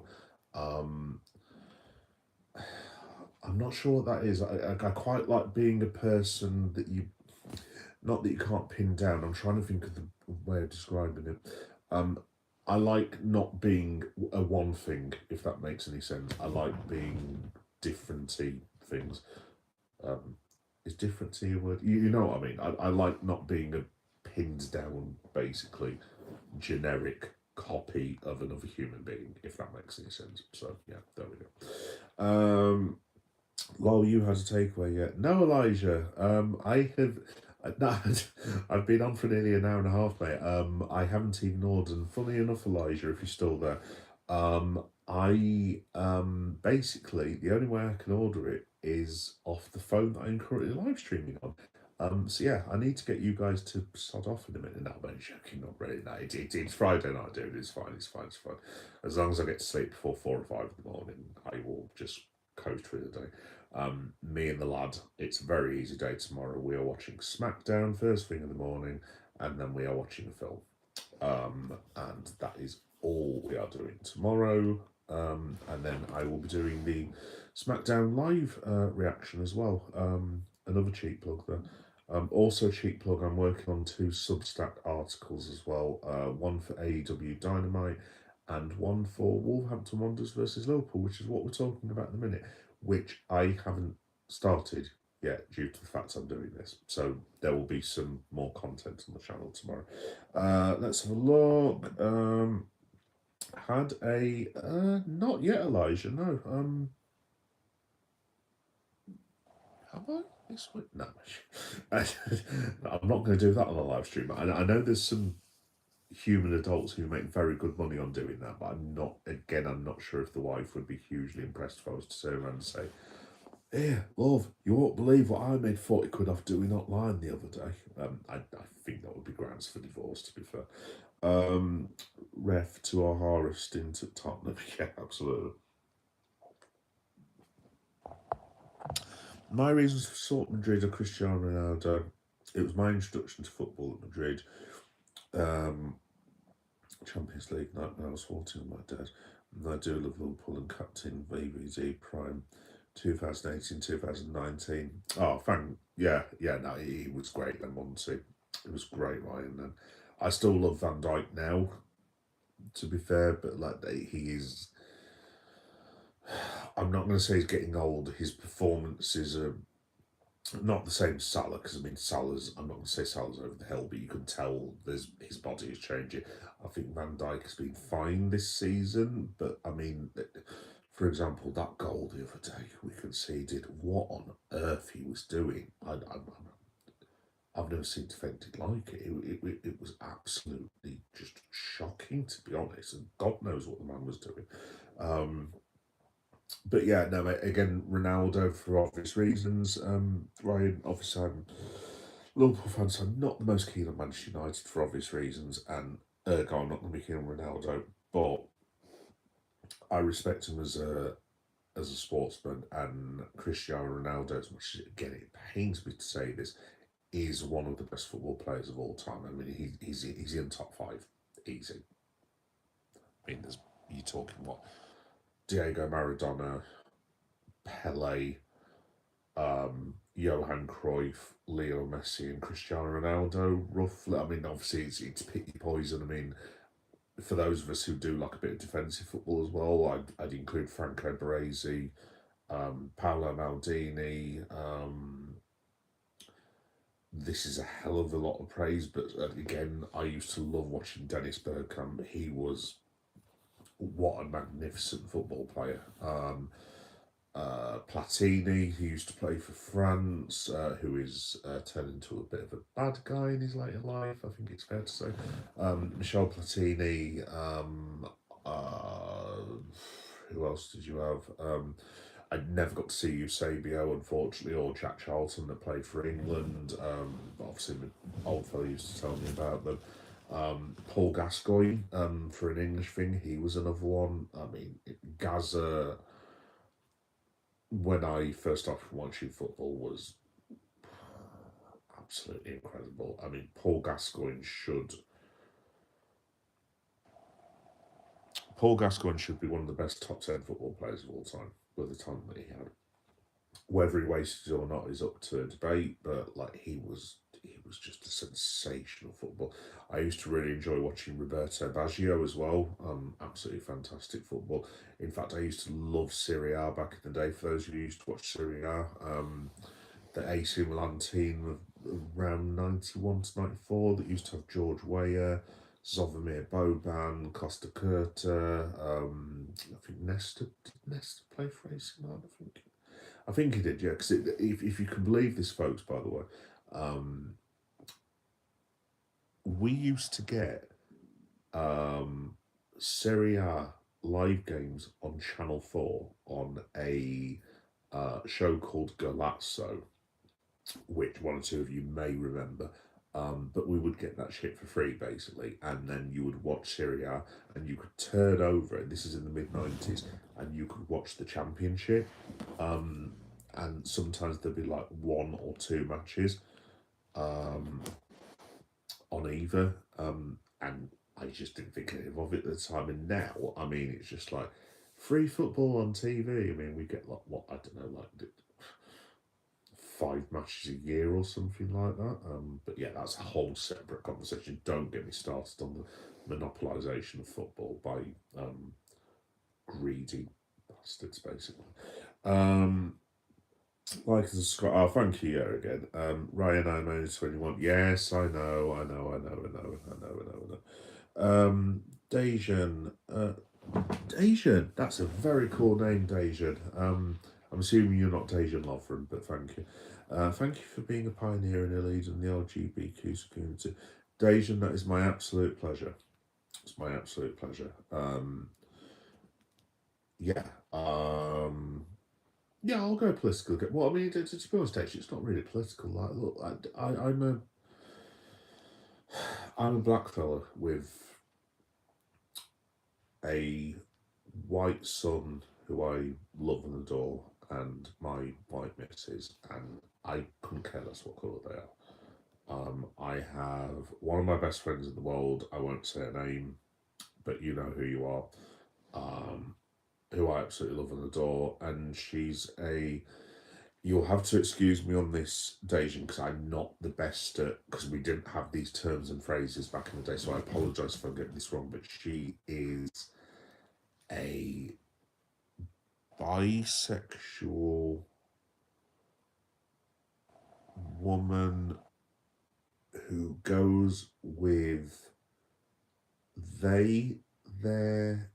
I'm not sure what that is. I quite like being a person that you, not that you can't pin down. I'm trying to think of the way of describing it. I like not being a one thing, if that makes any sense. I like being differenty things. Is differency a word? You know what I mean? I like not being a pinned down, basically, generic copy of another human being, if that makes any sense. So, yeah, there we go. Lol, you had a takeaway yet? No, Elijah. I have. I've been on for nearly an hour and a half, mate. I haven't even ordered. And funny enough, Elijah, if you're still there, I basically the only way I can order it is off the phone that I'm currently live streaming on. So yeah, I need to get you guys to sod off in a minute. No, I'm joking, not really. No, it's Friday night, dude. It's fine. It's fine. It's fine. As long as I get to sleep before 4 or 5 in the morning, I will just coast through the day. Me and the lad, it's a very easy day tomorrow. We are watching SmackDown first thing in the morning, and then we are watching a film. And that is all we are doing tomorrow. And then I will be doing the SmackDown live reaction as well. Another cheap plug there. Also cheap plug, I'm working on 2 Substack articles as well. One for AEW Dynamite and one for Wolverhampton Wanderers versus Liverpool, which is what we're talking about in a minute, which I haven't started yet due to the fact I'm doing this. So there will be some more content on the channel tomorrow. Let's have a look. Had a not yet, Elijah. No. Have I this week? No. I'm not going to do that on a live stream. I know there's some human adults who make very good money on doing that, but I'm not. Again, I'm not sure if the wife would be hugely impressed if I was to turn around and say, "Yeah, love, you won't believe what I made 40 quid off doing online the other day." I think that would be grounds for divorce, to be fair. Ref to our horror stint at Tottenham. Yeah, absolutely. My reasons for supporting Madrid are Cristiano Ronaldo. It was my introduction to football at Madrid. Champions League night when I was 14 with my dad. And I do love Liverpool and captain VVD Prime 2018, 2019. Oh, no, he was great then, wasn't he? It was great, Ryan. And I still love Van Dijk now, to be fair, but like he is. I'm not going to say he's getting old. His performances are not the same as Salah, because I mean Salah's. I'm not going to say Salah's over the hill, but you can tell his body is changing. I think Van Dijk has been fine this season, but I mean, for example, that goal the other day we conceded. What on earth he was doing? I've never seen defended like it. It was absolutely just shocking, to be honest, and God knows what the man was doing. But yeah, no, again, Ronaldo for obvious reasons. Ryan, obviously, I'm a Liverpool fan, so I'm not the most keen on Manchester United for obvious reasons, and ergo, I'm not going to be keen on Ronaldo. But I respect him as a sportsman, and Cristiano Ronaldo, as much as again it pains me to say this, is one of the best football players of all time. I mean, he's in top five, easy. I mean, you're talking what Diego Maradona, Pele, Johan Cruyff, Leo Messi, and Cristiano Ronaldo, roughly. I mean, obviously, it's pick your poison. I mean, for those of us who do like a bit of defensive football as well, I'd include Franco Baresi, Paolo Maldini. This is a hell of a lot of praise, but again, I used to love watching Dennis Bergkamp. He was what a magnificent football player. Platini, who used to play for France, who is turned into a bit of a bad guy in his later life, I think it's fair to say. Michel Platini, who else did you have? I never got to see Eusebio, unfortunately, or Jack Charlton that played for England. Obviously, my old fellow used to tell me about them. Paul Gascoigne, for an English thing, he was another one. I mean, Gaza, when I first started watching football, was absolutely incredible. I mean, Paul Gascoigne should be one of the best top 10 football players of all time, with the talent that he had. Whether he wasted it or not is up to debate, but like he was just a sensational football. I used to really enjoy watching Roberto Baggio as well. Absolutely fantastic football. In fact, I used to love Serie A back in the day. For those of you who used to watch Serie A, the AC Milan team of around 91 to 94 that used to have George Weah, Zovimir Boban, Costa Curta, I think Nesta play for AC Milan, I think he did, yeah. Because if you can believe this, folks, by the way, we used to get Serie A live games on Channel 4 on a show called Galazzo, which one or two of you may remember. But we would get that shit for free, basically, and then you would watch Serie A, and you could turn over, and this is in the mid-90s, and you could watch the Championship, and sometimes there'd be like one or two matches on either, and I just didn't think anything of it at the time, and now, I mean, it's just like free football on TV. I mean, we get like, what, I don't know, like 5 matches a year or something like that. But yeah, that's a whole separate conversation. Don't get me started on the monopolisation of football by greedy bastards, basically. Like and subscribe. Oh, thank you, yeah, again. Ryan, I'm only 21. Yes, I know. Dejan. Dejan. That's a very cool name, Dejan. I'm assuming you're not Dejan Lovren, but thank you. Thank you for being a pioneer and a leader in the LGBTQ community. Dejan, that is my absolute pleasure. It's my absolute pleasure. Yeah. Yeah, I'll go political. Well, I mean, to be honest, actually, it's not really political. Like, look, I'm a black fella with a white son who I love and adore, and my white missus, and I couldn't care less what colour they are. I have one of my best friends in the world. I won't say her name, but you know who you are. Who I absolutely love and adore, and she's a You'll have to excuse me on this, Dejan, because I'm not the best at, because we didn't have these terms and phrases back in the day, so I apologise if I'm getting this wrong, but she is a bisexual woman who goes with they, their,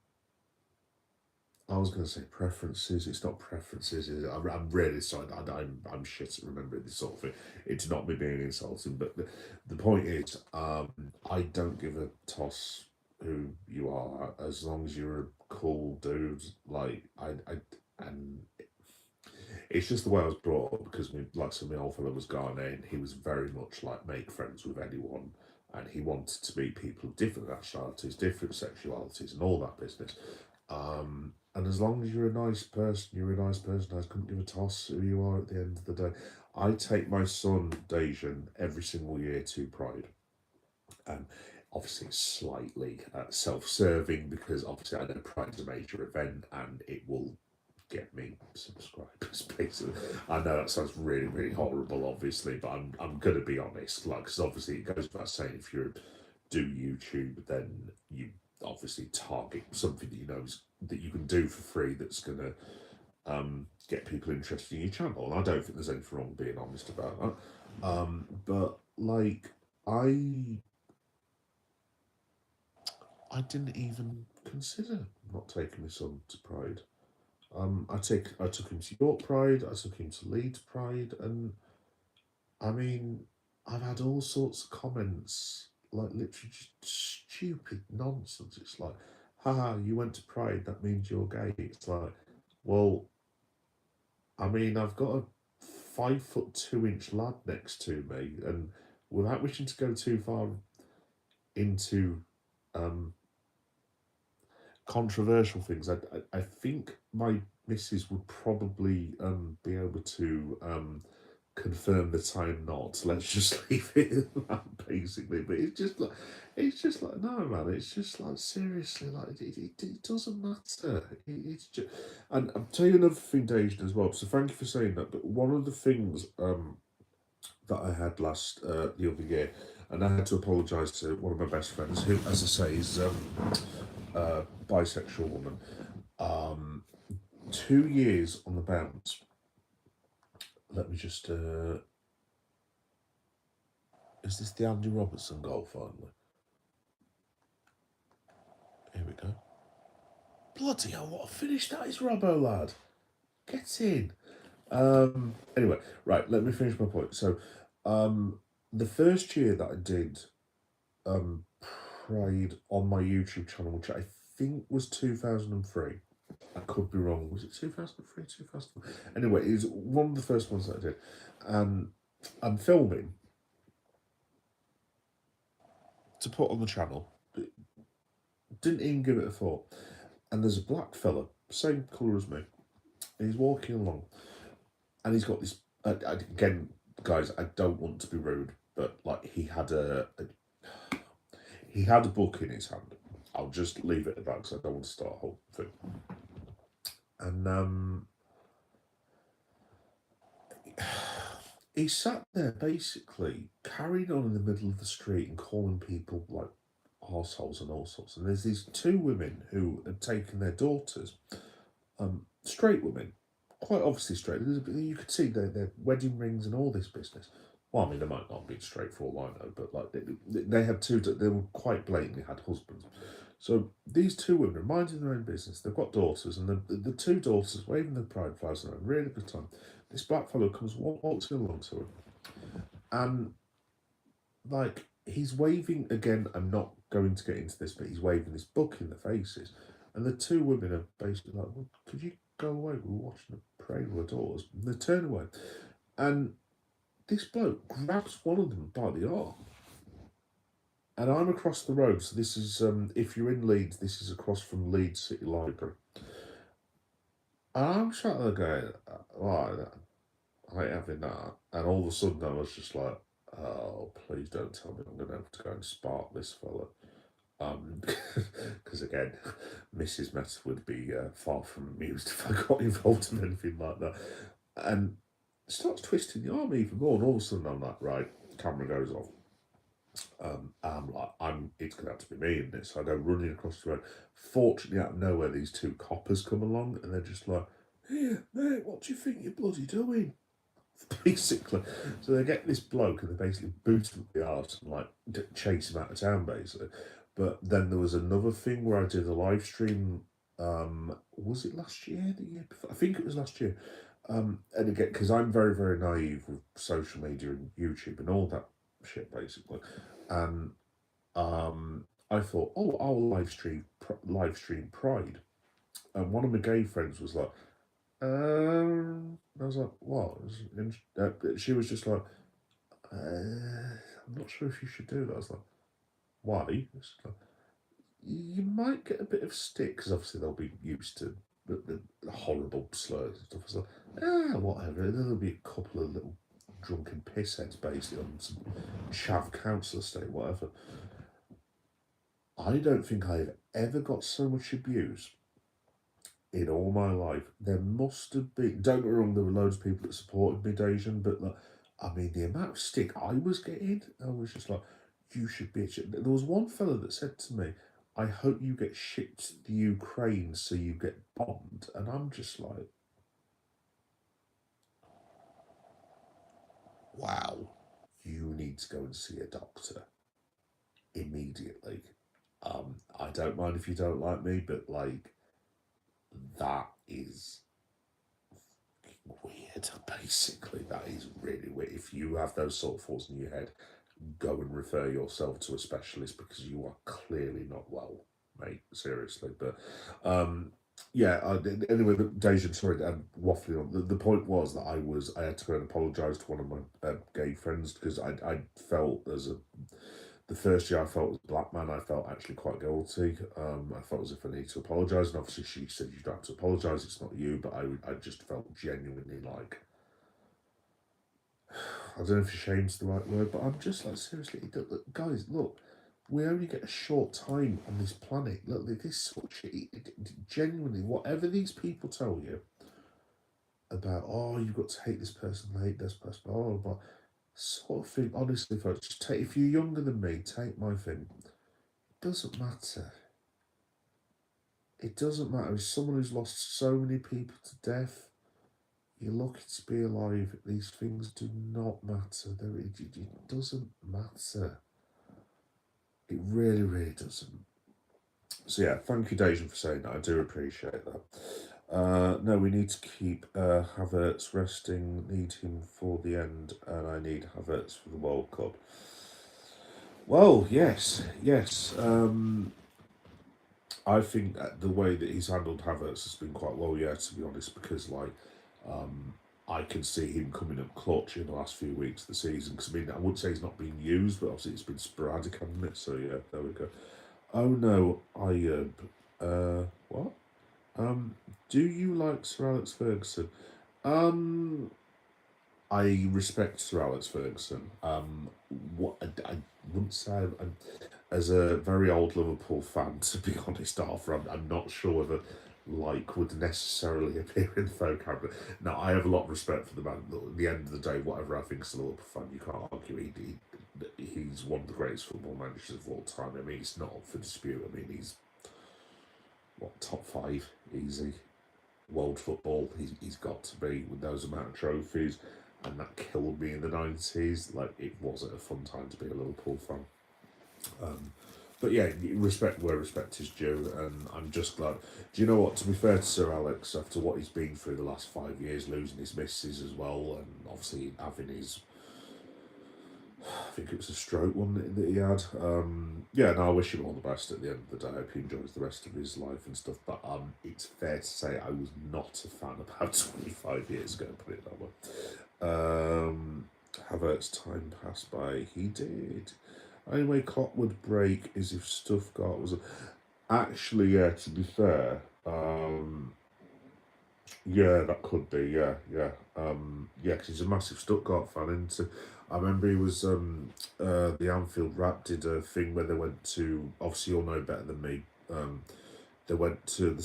I was going to say preferences. It's not preferences. Is it? I'm really sorry. I'm shit at remembering this sort of thing. It's not me being insulting, but the point is, I don't give a toss who you are as long as you're a cool dude. Like and it's just the way I was brought up because my old fellow was Ghanaian. He was very much like make friends with anyone, and he wanted to meet people of different nationalities, different sexualities, and all that business. And as long as you're a nice person, you're a nice person. I couldn't give a toss who you are at the end of the day. I take my son, Dejan, every single year to Pride. And obviously it's slightly self-serving because obviously I know Pride's a major event and it will get me subscribers, basically. I know that sounds really, really horrible, obviously, but I'm gonna be honest, like, because obviously it goes without saying if you do YouTube, then you obviously target something that you know that you can do for free that's gonna get people interested in your channel. And I don't think there's anything wrong being honest about that. But like I didn't even consider not taking my son to Pride. I took him to York Pride, I took him to Leeds Pride, and I mean, I've had all sorts of comments, like literally just stupid nonsense. It's like, haha, you went to Pride, that means you're gay. It's like, well, I mean, I've got a 5'2" lad next to me, and without wishing to go too far into controversial things, I think my missus would probably be able to confirm that I'm not. Let's just leave it at that, basically. But it's just like no, man. It's just like seriously, like it doesn't matter. It's just, and I'll tell you another thing, Dejan, as well. So thank you for saying that. But one of the things that I had last the other year, and I had to apologise to one of my best friends, who, as I say, is bisexual woman. 2 years on the bounce. Let me just. Is this the Andy Robertson goal finally? Here we go. Bloody hell, what a finish that is, Robbo, lad. Get in. Anyway, right, let me finish my point. So, the first year that I did Pride on my YouTube channel, which I think was 2003. I could be wrong. Was it 2003, 2000? Anyway, it was one of the first ones that I did. And I'm filming to put on the channel. Didn't even give it a thought. And there's a black fella, same colour as me. And he's walking along. And he's got this... again, guys, I don't want to be rude, but like he had a book in his hand. I'll just leave it at that because I don't want to start a whole thing. And he sat there basically carrying on in the middle of the street and calling people like arseholes and all sorts. And there's these two women who had taken their daughters, straight women, quite obviously straight. You could see their wedding rings and all this business. Well, I mean, they might not be straight for all I know, but like they had two. They were quite blatantly had husbands. So these two women are minding their own business. They've got daughters, and the two daughters waving their pride flags and having a really good time. This black fellow comes waltzing along to him, and like he's waving again. I'm not going to get into this, but he's waving this book in the faces, and the two women are basically like, "Well, could you go away? We're watching a parade with our daughters." And they turn away, and this bloke grabs one of them by the arm. And I'm across the road, so this is, if you're in Leeds, this is across from Leeds City Library. And I'm sat there going, I ain't having that. And all of a sudden I was just like, oh, please don't tell me I'm going to have to go and spark this fella. Because again, Mrs. Meta would be far from amused if I got involved in anything like that. And starts twisting the arm even more, and all of a sudden I'm like, right, camera goes off. I'm like, it's gonna have to be me in this. So I go running across the road. Fortunately, out of nowhere, these two coppers come along, and they're just like, "Here, mate, what do you think you're bloody doing?" Basically, so they get this bloke, and they basically boot him up the arse and like chase him out of town, basically. But then there was another thing where I did a live stream. Was it last year? The year before? I think it was last year. And again, because I'm very, very naive with social media and YouTube and all that shit, basically. And I thought, oh, I'll live stream Pride. And one of my gay friends was like, I was like, what? She was just like, I'm not sure if you should do that. I was like, why? It's like, you might get a bit of stick because obviously they'll be used to the horrible slurs and stuff. I was like, whatever. There'll be a couple of little drunken pissheads basically on some chav council estate, whatever. I don't think I've ever got so much abuse in all my life. There must have been, don't get me wrong, there were loads of people that supported me, Dejan, but like, I mean, the amount of stick I was getting, I was just like, you should be. There was one fella that said to me, I hope you get shipped to the Ukraine so you get bombed. And I'm just like, wow, you need to go and see a doctor immediately. I don't mind if you don't like me, but like, that is weird. Basically, that is really weird. If you have those sort of thoughts in your head, go and refer yourself to a specialist because you are clearly not well, mate. Seriously, but yeah. Anyway, Dejan, sorry, I'm waffling on. The point was that I had to go and apologise to one of my gay friends because I felt as a the first year I felt as a black man, I felt actually quite guilty. I felt as if I needed to apologise, and obviously she said you don't have to apologise, it's not you, but I just felt genuinely like, I don't know if shame's the right word, but I'm just like, seriously, guys, look, we only get a short time on this planet. Look, this sort of shit, genuinely, whatever these people tell you about, oh, you've got to hate this person, hate this person, blah, blah, blah, sort of thing, honestly, folks, just take, if you're younger than me, take my thing. It doesn't matter. It doesn't matter. As someone who's lost so many people to death, you're lucky to be alive. These things do not matter. It doesn't matter. It really, really doesn't. So yeah, thank you, Dejan, for saying that. I do appreciate that. No, we need to keep Havertz resting. Need him for the end, and I need Havertz for the World Cup. Well, yes. I think that the way that he's handled Havertz has been quite well, yeah, to be honest, because like I can see him coming up clutch in the last few weeks of the season. Because I mean, I wouldn't say he's not been used, but obviously it's been sporadic, hasn't it? So yeah, there we go. Oh no, what? Do you like Sir Alex Ferguson? Um, I respect Sir Alex Ferguson. What I wouldn't say as a very old Liverpool fan, to be honest, Arthur, I'm not sure whether like would necessarily appear in the vocab. But no, I have a lot of respect for the man. At the end of the day, whatever I think as a Liverpool fan, you can't argue. He's one of the greatest football managers of all time. I mean, it's not up for dispute. I mean, he's what, top 5 easy world football. He's got to be with those amount of trophies, and that killed me in the 90s. Like, it wasn't a fun time to be a Liverpool fan. But yeah, respect where respect is due, and I'm just glad. Do you know what? To be fair to Sir Alex, after what he's been through the last 5 years, losing his missus as well, and obviously having his, I think it was a stroke one that he had. Yeah, no, I wish him all the best at the end of the day. I hope he enjoys the rest of his life and stuff. But it's fair to say I was not a fan about 25 years ago, put it that way. Havertz time passed by. He did. Only way Klopp would break is if Stuttgart was actually, yeah, to be fair, yeah, that could be, yeah, because he's a massive Stuttgart fan, and I remember he was the Anfield Rap did a thing where they went to, obviously you'll know better than me, they went to the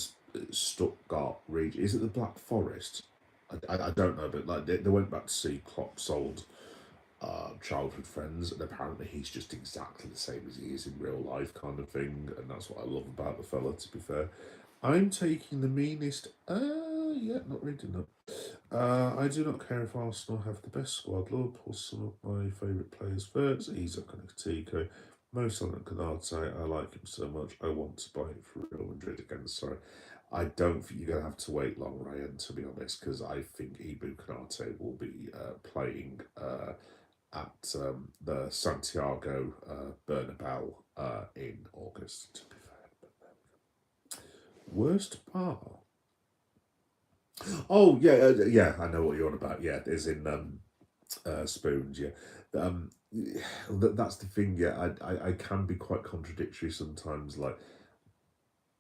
Stuttgart region. Is it the Black Forest? I don't know, but like they went back to see Klopp's old childhood friends, and apparently he's just exactly the same as he is in real life, kind of thing, and that's what I love about the fella. To be fair, I'm taking the meanest. Yeah, not reading that. I do not care if Arsenal have the best squad. Liverpool, some of my favourite players first. He's a Tico. Most on Canate. I like him so much. I want to buy it for Real Madrid again. Sorry. I don't think you're going to have to wait long, Ryan, to be honest, because I think Ibu Canate will be playing at the Santiago Bernabeu in August, to be fair. Worst bar? Oh, yeah, yeah, I know what you're on about. Yeah, there's in Spoons, yeah. That's the thing, yeah, I can be quite contradictory sometimes, like,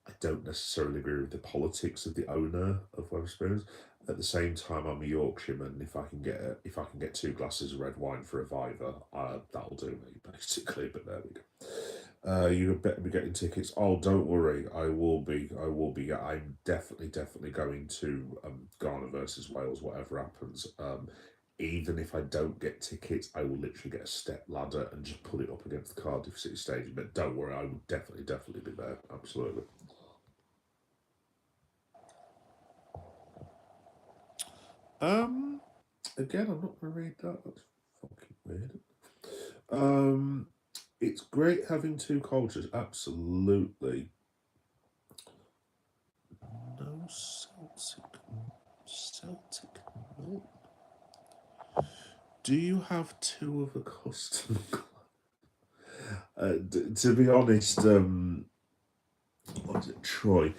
I don't necessarily agree with the politics of the owner of Wetherspoons. At the same time, I'm a Yorkshireman. If I can get 2 glasses of red wine for a fiver, that'll do me basically. But there we go. You better be getting tickets. Oh, don't worry, I will be. I will be. I'm definitely going to Ghana versus Wales, whatever happens. Even if I don't get tickets, I will literally get a step ladder and just put it up against the Cardiff City Stadium. But don't worry, I will definitely be there. Absolutely. Again, I'm not going to read that. That's fucking weird. It's great having 2 cultures. Absolutely. No Celtic. No. Do you have 2 of a custom? To be honest, what was it, Troy?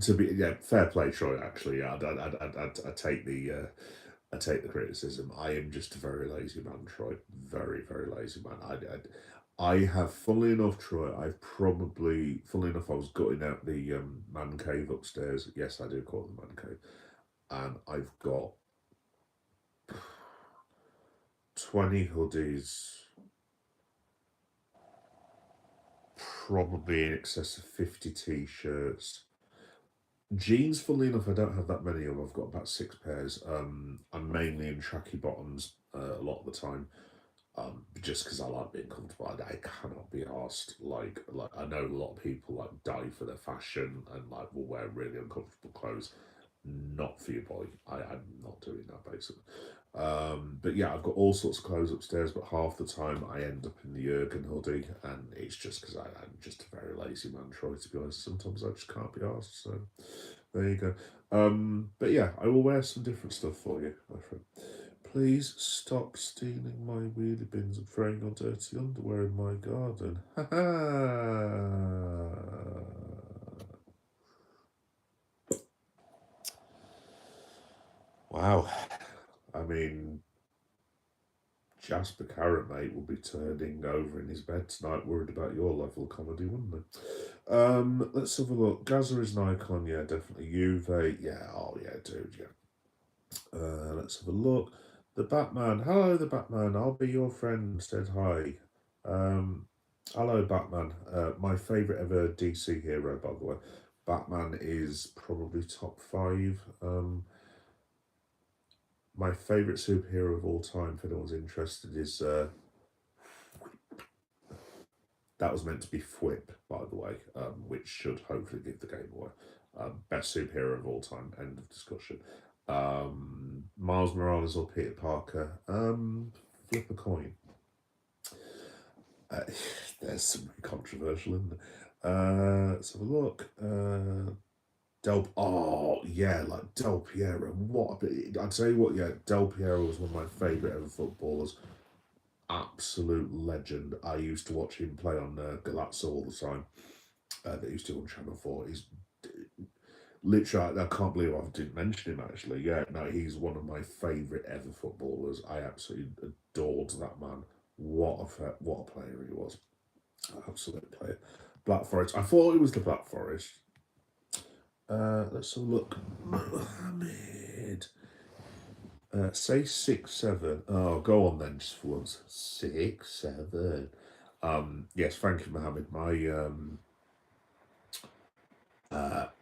To be fair play, Troy. Actually, yeah, I take the. I take the criticism. I am just a very lazy man, Troy. Very lazy man. I have, funnily enough, Troy, funnily enough, I was gutting out the man cave upstairs. Yes, I do call it the man cave. And I've got 20 hoodies, probably in excess of 50 t-shirts. Jeans, funnily enough, I don't have that many of. I've got about 6 pairs. I'm mainly in tracky bottoms a lot of the time. Just because I like being comfortable. I cannot be asked, like I know a lot of people like die for their fashion and like will wear really uncomfortable clothes. Not for you, boy. I'm not doing that basically. But yeah, I've got all sorts of clothes upstairs, but half the time I end up in the Jurgen hoodie, and it's just because I'm just a very lazy man, Troy, to be honest. Sometimes I just can't be asked, so there you go. But yeah, I will wear some different stuff for you, my friend. Please stop stealing my wheelie bins and throwing your dirty underwear in my garden. Ha ha! Wow. I mean, Jasper Carrot, mate, will be turning over in his bed tonight, worried about your level of comedy, wouldn't they? Let's have a look. Gaza is an icon, yeah, definitely. Juve, yeah, oh yeah, dude, yeah. Let's have a look. The Batman. Hello, the Batman. I'll be your friend. Said hi. Hello, Batman. My favourite ever DC hero, by the way. Batman is probably top 5. My favourite superhero of all time, if anyone's interested, is that was meant to be Fwip, by the way, which should hopefully give the game away. Best superhero of all time. End of discussion. Miles Morales or Peter Parker? Flip a coin. There's some controversial, isn't there? Let's have a look. Oh yeah, like Del Piero. I'd tell you what, yeah, Del Piero was one of my favourite ever footballers. Absolute legend. I used to watch him play on Galazzo all the time. They used to on Channel 4. He's literally, I can't believe I didn't mention him actually. Yeah, no, he's one of my favourite ever footballers. I absolutely adored that man. What a player he was. Absolute player. Black Forest. I thought it was the Black Forest. Let's have a look. Mohammed. Say 6'7". Oh, go on then, just for once. 6'7". Yes, thank you, Mohammed. My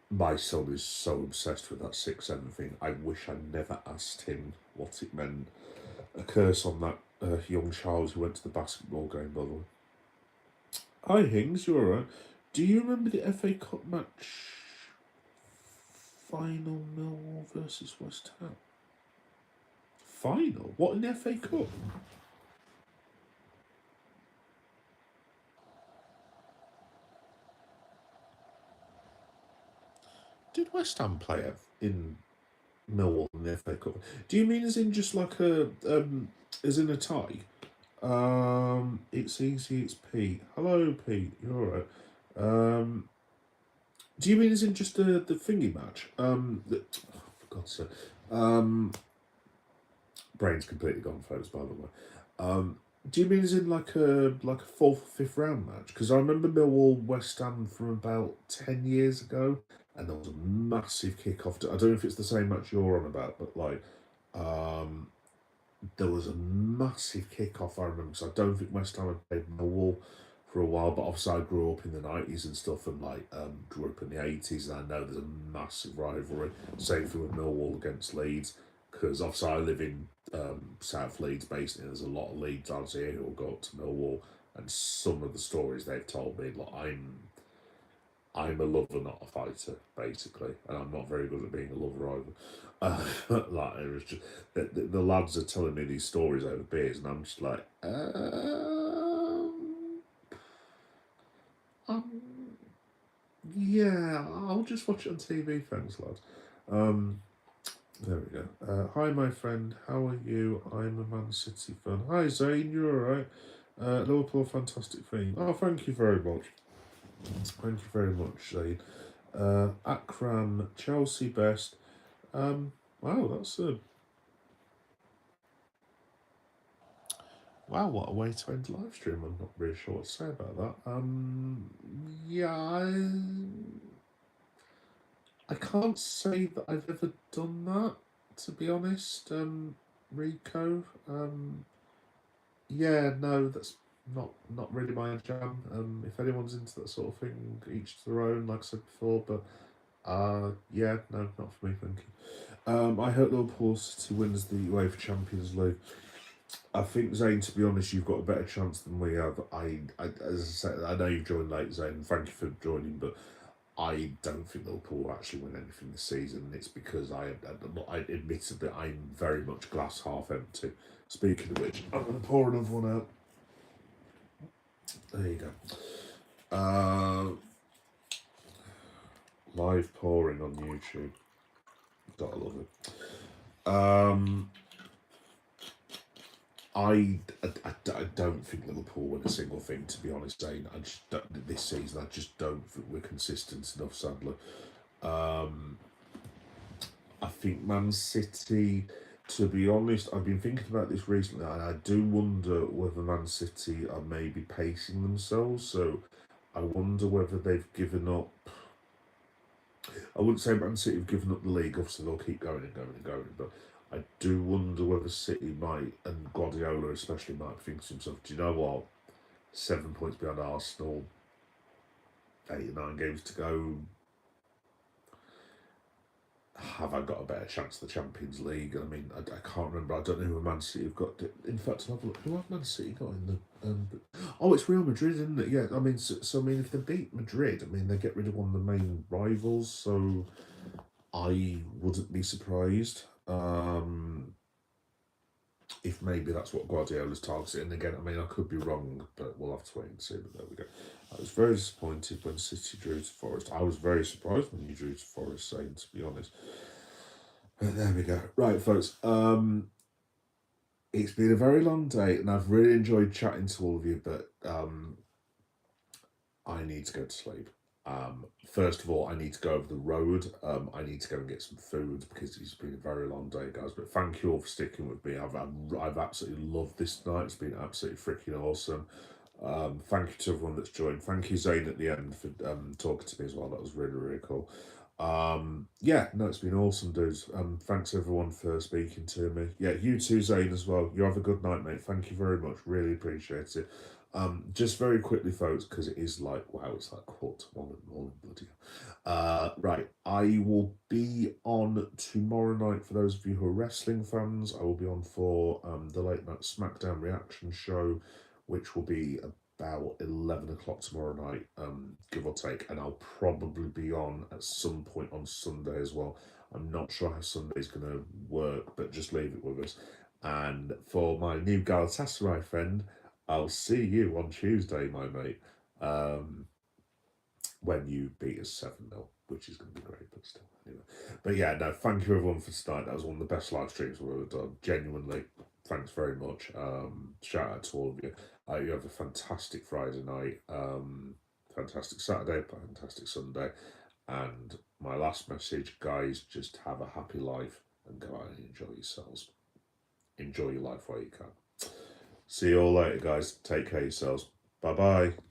My son is so obsessed with that 6-7 thing. I wish I never asked him what it meant. A curse on that young child who went to the basketball game, by the way. Hi, Hings, you alright? Do you remember the FA Cup match final, Millwall versus West Ham? Final? What, in the FA Cup? Did West Ham play in Millwall in the FA Cup? Do you mean as in just like as in a tie? It's easy, it's Pete. Hello, Pete, you're alright. Do you mean as in just the thingy match? For God's sake. Brain's completely gone, folks, by the way. Do you mean as in like a fourth or fifth round match? Because I remember Millwall West Ham from about 10 years ago, and there was a massive kick-off. I don't know if it's the same match you're on about, but like, there was a massive kick-off, I remember, because I don't think West Ham had played Millwall for a while, but obviously I grew up in the 90s and stuff, and like grew up in the 80s, and I know there's a massive rivalry. Same thing with Millwall against Leeds, because obviously I live in South Leeds, basically. There's a lot of Leeds fans here who will go up to Millwall, and some of the stories they've told me, like I'm a lover, not a fighter, basically, and I'm not very good at being a lover either. Like it was just the lads are telling me these stories over beers, and I'm just like, um, yeah, I'll just watch it on TV, thanks, lads. There we go. Hi, my friend. How are you? I'm a Man City fan. Hi, Zane. You're all right. Liverpool, fantastic thing. Oh, thank you very much. Thank you very much, Zane. Akram, Chelsea best. Wow, that's a wow. What a way to end the live stream. I'm not really sure what to say about that. Yeah, I can't say that I've ever done that, to be honest. Rico. Yeah, no, that's not really my jam. If anyone's into that sort of thing, each to their own, like I said before. But yeah, no, not for me, thank you. I hope Liverpool City wins the UEFA Champions League. I think, Zane, to be honest, you've got a better chance than we have. As I said, I know you've joined late, Zane. Thank you for joining, but I don't think Liverpool will actually win anything this season. And it's because I admittedly, I'm very much glass half empty. Speaking of which, I'm going to pour another one out. There you go. Live pouring on YouTube. Gotta love it. I don't think Liverpool win a single thing, to be honest, Dane. I just don't, this season, I just don't think we're consistent enough, sadly. I think Man City, to be honest, I've been thinking about this recently, and I do wonder whether Man City are maybe pacing themselves. So I wonder whether they've given up. I wouldn't say Man City have given up the league, obviously they'll keep going and going and going, but I do wonder whether City might, and Guardiola especially, might think to himself, do you know what? 7 points behind Arsenal, 8 or 9 games to go. Have I got a better chance of the Champions League? I mean, I can't remember. I don't know who Man City have got. In fact, I'll have a look. Who have Man City got in the? Oh, it's Real Madrid, isn't it? Yeah. I mean, so I mean, if they beat Madrid, I mean, they get rid of one of the main rivals. So I wouldn't be surprised. If maybe that's what Guardiola's targeting. And again, I mean, I could be wrong, but we'll have to wait and see. But there we go. I was very disappointed when City drew to Forest. I was very surprised when you drew to Forest, saying, to be honest. But there we go. Right, folks. It's been a very long day, and I've really enjoyed chatting to all of you, but I need to go to sleep. First of all, I need to go over the road. I need to go and get some food because it's been a very long day, guys. But thank you all for sticking with me. I've absolutely loved this night. It's been absolutely freaking awesome. Thank you to everyone that's joined. Thank you, Zane, at the end for talking to me as well. That was really, really cool. Yeah, no, it's been awesome, dudes. Thanks everyone for speaking to me. Yeah, you too, Zane, as well. You have a good night, mate. Thank you very much. Really appreciate it. Just very quickly, folks, because it is like, wow, it's like 1:15 in the morning, bloody hell. Right, I will be on tomorrow night for those of you who are wrestling fans. I will be on for the late night SmackDown reaction show, which will be about 11 o'clock tomorrow night, give or take, and I'll probably be on at some point on Sunday as well. I'm not sure how Sunday's going to work, but just leave it with us. And for my new Galatasaray friend, I'll see you on Tuesday, my mate, when you beat us 7-0, which is going to be great, but still, anyway. But yeah, no, thank you everyone for tonight. That was one of the best live streams we've ever done. Genuinely, thanks very much. Shout out to all of you. You have a fantastic Friday night, fantastic Saturday, fantastic Sunday. And my last message, guys, just have a happy life and go out and enjoy yourselves. Enjoy your life while you can. See you all later, guys. Take care of yourselves. Bye bye.